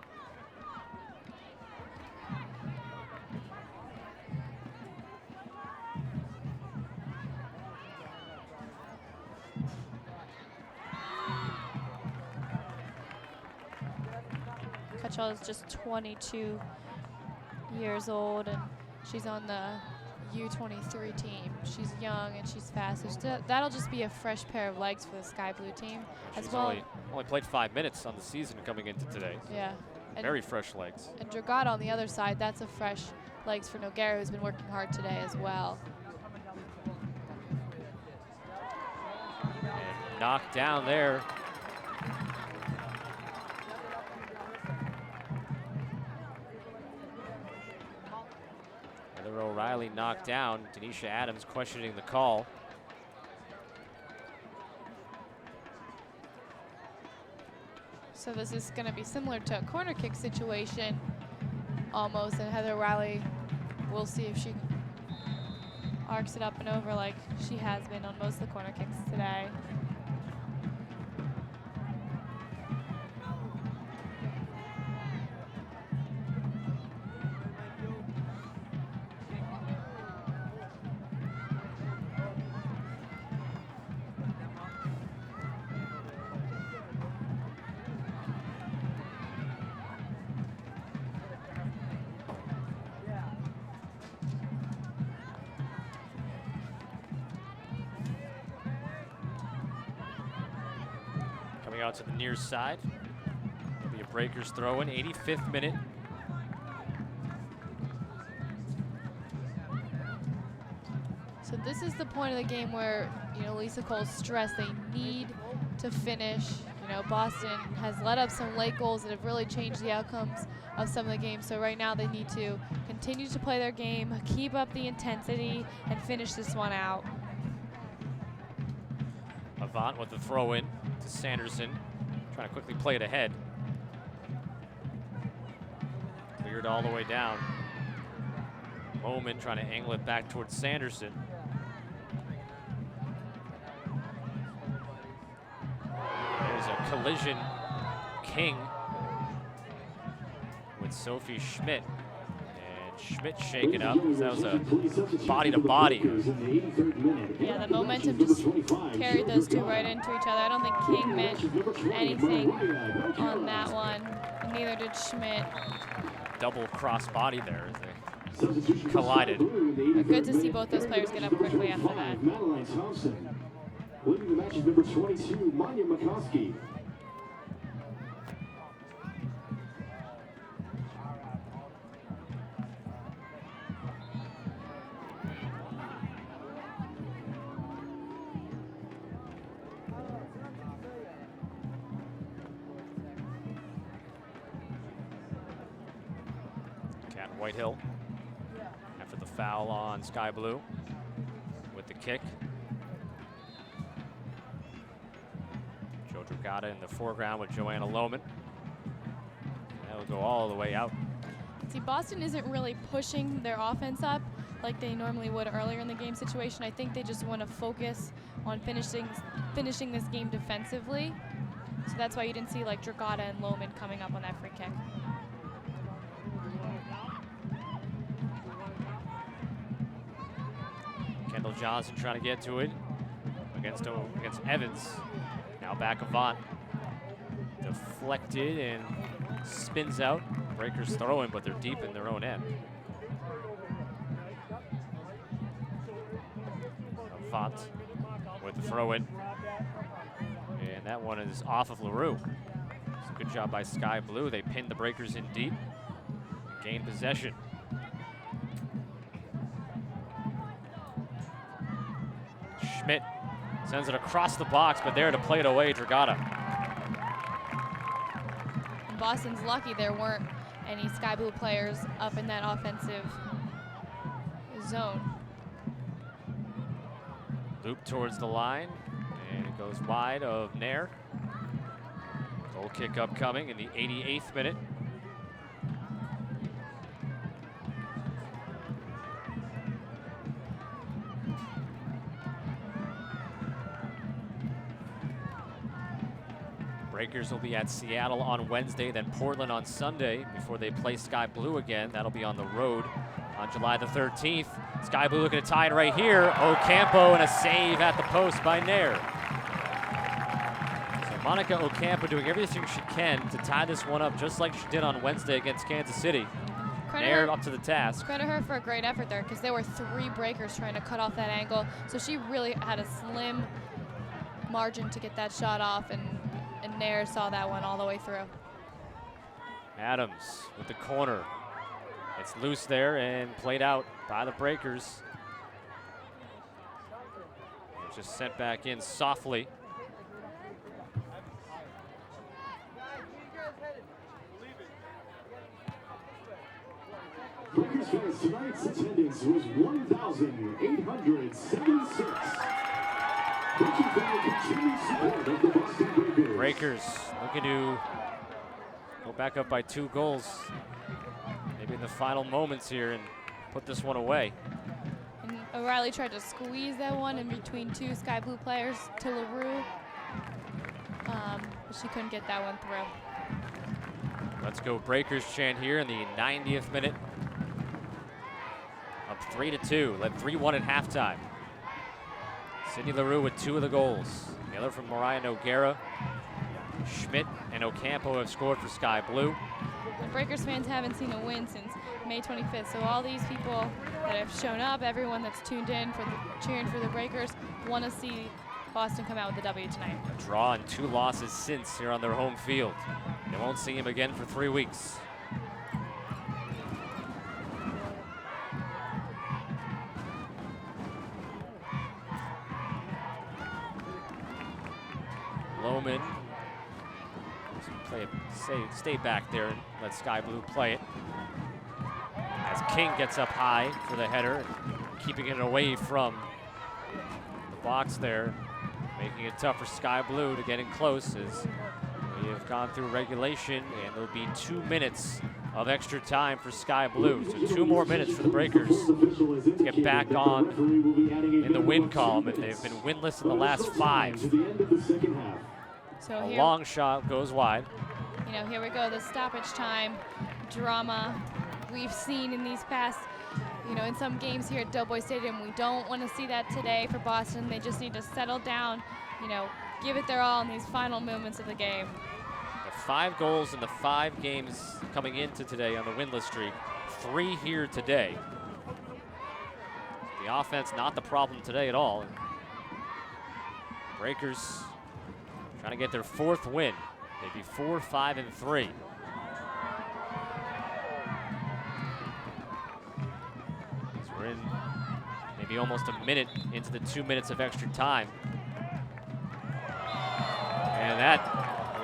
Speaker 3: Cutshall is just 22 years old, and she's on the U23 team. She's young and she's fast. So that'll just be a fresh pair of legs for the SkyBlue team.
Speaker 1: She's
Speaker 3: as well.
Speaker 1: only played 5 minutes on the season coming into today.
Speaker 3: Yeah. And
Speaker 1: very fresh legs.
Speaker 3: And Dragata on the other side, that's a fresh legs for Noguera, who's been working hard today as well.
Speaker 1: And knocked down there. Heather O'Reilly knocked down. Denisha Adams questioning the call.
Speaker 3: So this is going to be similar to a corner kick situation almost, and Heather O'Reilly, we'll see if she arcs it up and over like she has been on most of the corner kicks today.
Speaker 1: Out to the near side. It'll be a Breakers throw in, 85th minute.
Speaker 3: So this is the point of the game where, Lisa Cole stressed they need to finish. Boston has let up some late goals that have really changed the outcomes of some of the games. So right now they need to continue to play their game, keep up the intensity, and finish this one out.
Speaker 1: Avant with the throw in to Sanderson, trying to quickly play it ahead. Cleared all the way down. Bowman trying to angle it back towards Sanderson. There's a collision King with Sophie Schmidt. And Schmidt shaken up. That was a body to body.
Speaker 3: Yeah, the momentum just carried those two right into each other. I don't think King meant anything on that one, and neither did Schmidt.
Speaker 1: Double cross body there as they collided.
Speaker 3: But good to see both those players get up quickly after that.
Speaker 4: Leading the match is number 22, Manya McCoskey.
Speaker 1: Cat Whitehill after the foul on SkyBlue with the kick. Joe Dragata in the foreground with Joanna Lohman. That'll go all the way out.
Speaker 3: See, Boston isn't really pushing their offense up like they normally would earlier in the game situation. I think they just want to focus on finishing this game defensively. So that's why you didn't see like Dragata and Lohman coming up on that free kick.
Speaker 1: Kendall Johnson trying to get to it against Evans. Now back Avant. Deflected and spins out. Breakers throwing, but they're deep in their own end. Avant with the throw in. And that one is off of LaRue. So good job by SkyBlue. They pinned the Breakers in deep. Gain possession. Schmidt sends it across the box, but there to play it away, Dragata.
Speaker 3: Boston's lucky there weren't any SkyBlue players up in that offensive zone.
Speaker 1: Loop towards the line, and it goes wide of Nair. Goal kick upcoming in the 88th minute. Breakers will be at Seattle on Wednesday, then Portland on Sunday before they play SkyBlue again. That'll be on the road on July the 13th. SkyBlue looking to tie it right here. Ocampo and a save at the post by Nair. So Monica Ocampo doing everything she can to tie this one up just like she did on Wednesday against Kansas City. Nair up to the task.
Speaker 3: Credit her for a great effort there because there were 3 Breakers trying to cut off that angle. So she really had a slim margin to get that shot off, and Nair saw that one all the way through.
Speaker 1: Adams with the corner. It's loose there and played out by the Breakers. Just sent back in softly.
Speaker 4: Breakers fans, tonight's attendance was 1,876. Thank you for your continued support of the Boston Breakers.
Speaker 1: Breakers looking to go back up by 2 goals. Maybe in the final moments here and put this one away.
Speaker 3: And O'Reilly tried to squeeze that one in between 2 SkyBlue players to LaRue, but she couldn't get that one through.
Speaker 1: Let's go Breakers chant here in the 90th minute. Up 3-2, led 3-1 at halftime. Sydney LaRue with 2 of the goals. The other from Mariah Noguera. Schmidt and Ocampo have scored for SkyBlue.
Speaker 3: The Breakers fans haven't seen a win since May 25th, so all these people that have shown up, everyone that's tuned in for cheering for the Breakers, want to see Boston come out with a W tonight.
Speaker 1: A draw and 2 losses since here on their home field. They won't see him again for 3 weeks. Lohman, stay back there and let SkyBlue play it. As King gets up high for the header, keeping it away from the box there, making it tough for SkyBlue to get in close as we have gone through regulation, and there'll be 2 minutes of extra time for SkyBlue. So 2 more minutes for the Breakers to get back on in the win column, and they've been winless in the last 5.
Speaker 3: So
Speaker 1: A
Speaker 3: here,
Speaker 1: long shot goes wide.
Speaker 3: you know, here we go, the stoppage time drama we've seen in these past, in some games here at Doughboy Stadium. We don't want to see that today for Boston. They just need to settle down, give it their all in these final moments of the game.
Speaker 1: The 5 goals in the 5 games coming into today on the winless streak. 3 here today. The offense not the problem today at all. Breakers trying to get their 4th win. They'd be 4-5-3. So we're in maybe almost a minute into the 2 minutes of extra time. And that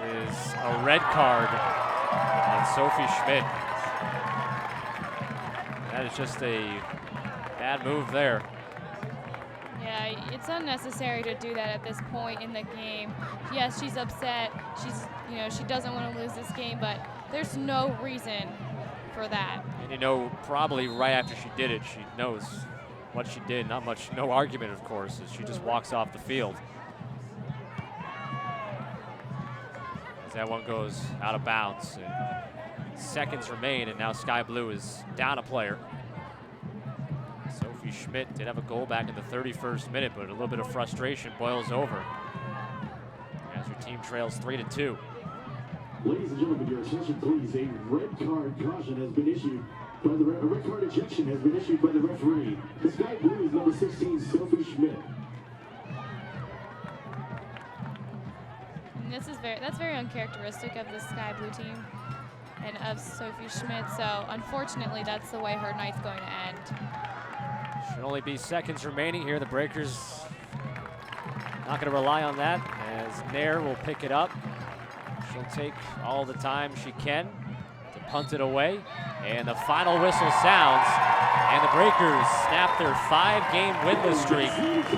Speaker 1: is a red card on Sophie Schmidt. That is just a bad move there.
Speaker 3: Yeah, it's unnecessary to do that at this point in the game. Yes, she's upset. She doesn't want to lose this game, but there's no reason for that.
Speaker 1: And probably right after she did it, she knows what she did. No argument, of course, as she just walks off the field. As that one goes out of bounds. And seconds remain, and now SkyBlue is down a player. Sophie Schmidt did have a goal back in the 31st minute, but a little bit of frustration boils over as her team trails 3-2.
Speaker 4: Ladies and gentlemen, your attention please. A red card caution has been issued by a red card ejection has been issued by the referee. The SkyBlue is number 16, Sophie Schmidt.
Speaker 3: And that's very uncharacteristic of the SkyBlue team and of Sophie Schmidt. So unfortunately, that's the way her night's going to end.
Speaker 1: Should only be seconds remaining here. The Breakers not going to rely on that, as Nair will pick it up. She'll take all the time she can to punt it away. And the final whistle sounds, and the Breakers snap their 5-game winless streak.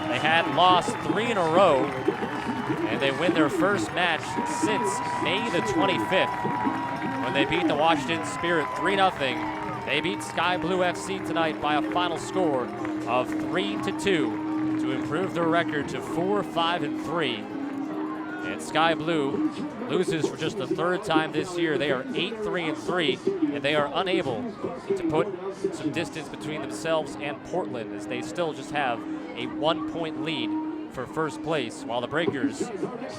Speaker 1: They had lost 3 in a row, and they win their first match since May the 25th, when they beat the Washington Spirit 3-0. They beat SkyBlue FC tonight by a final score of 3-2 to improve their record to 4-5-3. And SkyBlue loses for just the 3rd time this year. They are 8-3-3, and they are unable to put some distance between themselves and Portland, as they still just have a 1-point lead for first place, while the Breakers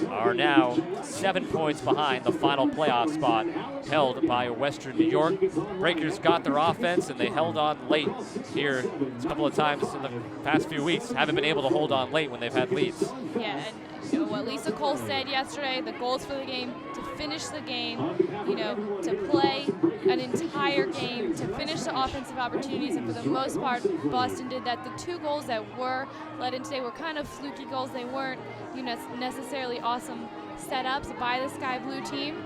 Speaker 1: are now 7 points behind the final playoff spot held by Western New York. Breakers got their offense, and they held on late here a couple of times in the past few weeks. Haven't been able to hold on late when they've had leads.
Speaker 3: Yeah, and what Lisa Cole said yesterday, the goals for the game, to finish the game, to play an entire game, to finish the offensive opportunities, and for the most part, Boston did that. The 2 goals that were let in today were kind of fluky goals. They weren't necessarily awesome setups by the SkyBlue team.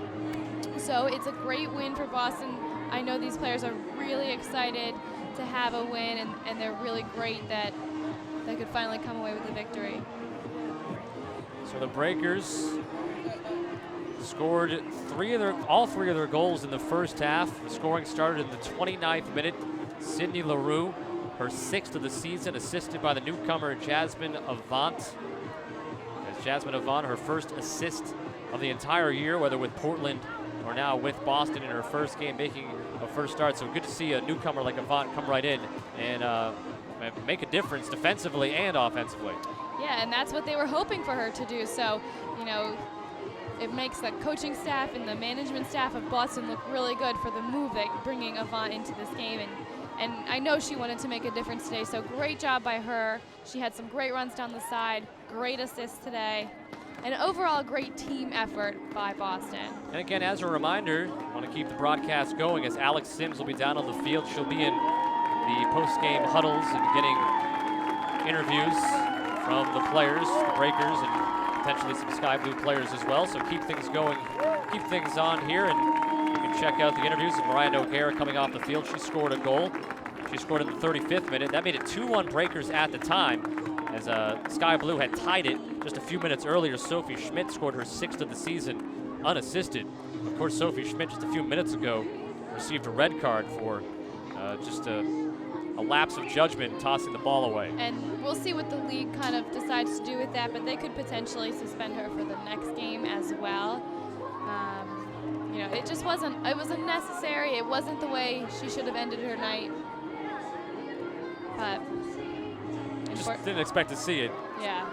Speaker 3: So it's a great win for Boston. I know these players are really excited to have a win, and they're really great that they could finally come away with a victory.
Speaker 1: So the Breakers scored all three of their goals in the first half. The scoring started in the 29th minute. Sydney LaRue, her 6th of the season, assisted by the newcomer Jasmine Avant. As Jasmine Avant, her first assist of the entire year, whether with Portland or now with Boston in her first game, making a first start. So good to see a newcomer like Avant come right in and make a difference defensively and offensively.
Speaker 3: Yeah, and that's what they were hoping for her to do. So, it makes the coaching staff and the management staff of Boston look really good for the move that bringing Avant into this game. And I know she wanted to make a difference today, so great job by her. She had some great runs down the side, great assists today, and overall great team effort by Boston.
Speaker 1: And again, as a reminder, I want to keep the broadcast going as Alex Sims will be down on the field. She'll be in the post-game huddles and getting interviews from the players, the Breakers, and potentially some SkyBlue players as well. So keep things going, keep things on here, and you can check out the interviews of Mariah Noguera coming off the field. She scored a goal. She scored in the 35th minute. That made it 2-1 Breakers at the time, as SkyBlue had tied it just a few minutes earlier. Sophie Schmidt scored her 6th of the season unassisted. Of course, Sophie Schmidt just a few minutes ago received a red card for just a lapse of judgment, tossing the ball away.
Speaker 3: And we'll see what the league kind of decides to do with that, but they could potentially suspend her for the next game as well. you know, it just wasn't, it was unnecessary. It wasn't the way she should have ended her night. But
Speaker 1: Just didn't expect to see it.
Speaker 3: yeah.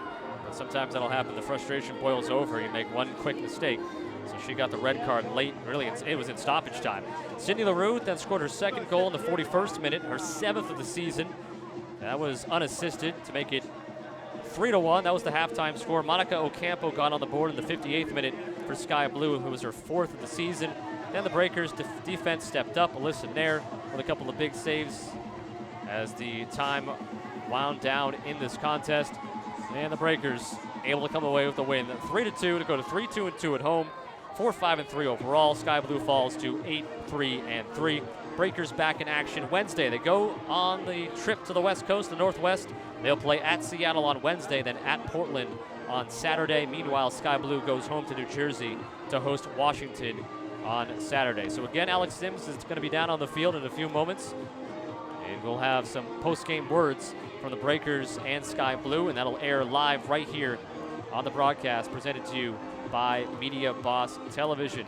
Speaker 1: But sometimes that'll happen. The frustration boils over. You make one quick mistake. So she got the red card late. Really, it was in stoppage time. Sydney Leroux then scored her second goal in the 41st minute, her 7th of the season. That was unassisted to make it 3-1. That was the halftime score. Monica Ocampo got on the board in the 58th minute for SkyBlue, who was her 4th of the season. Then the Breakers' defense stepped up. Alyssa Nair with a couple of big saves as the time wound down in this contest. And the Breakers able to come away with the win. 3-2 to go to 3-2-2 at home. 4-5-3 overall. SkyBlue falls to 8-3-3. Breakers back in action Wednesday. They go on the trip to the West Coast, the Northwest. They'll play at Seattle on Wednesday, then at Portland on Saturday. Meanwhile, SkyBlue goes home to New Jersey to host Washington on Saturday. So again, Alex Sims is going to be down on the field in a few moments. And we'll have some post-game words from the Breakers and SkyBlue, and that'll air live right here on the broadcast presented to you by Media Boss Television.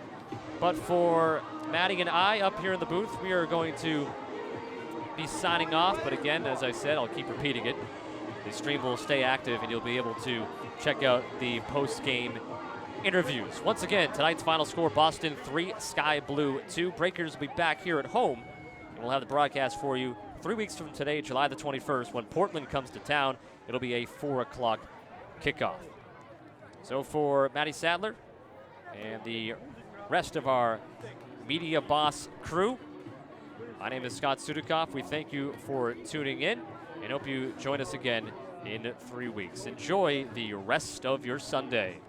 Speaker 1: But for Maddie and I up here in the booth, we are going to be signing off. But again, as I said, I'll keep repeating it. The stream will stay active, and you'll be able to check out the post-game interviews. Once again, tonight's final score, Boston 3, SkyBlue 2. Breakers will be back here at home, and we'll have the broadcast for you 3 weeks from today, July the 21st, when Portland comes to town. It'll be a 4 o'clock kickoff. So for Maddie Sadler and the rest of our Media Boss crew, my name is Scott Sudikoff. We thank you for tuning in and hope you join us again in 3 weeks. Enjoy the rest of your Sunday.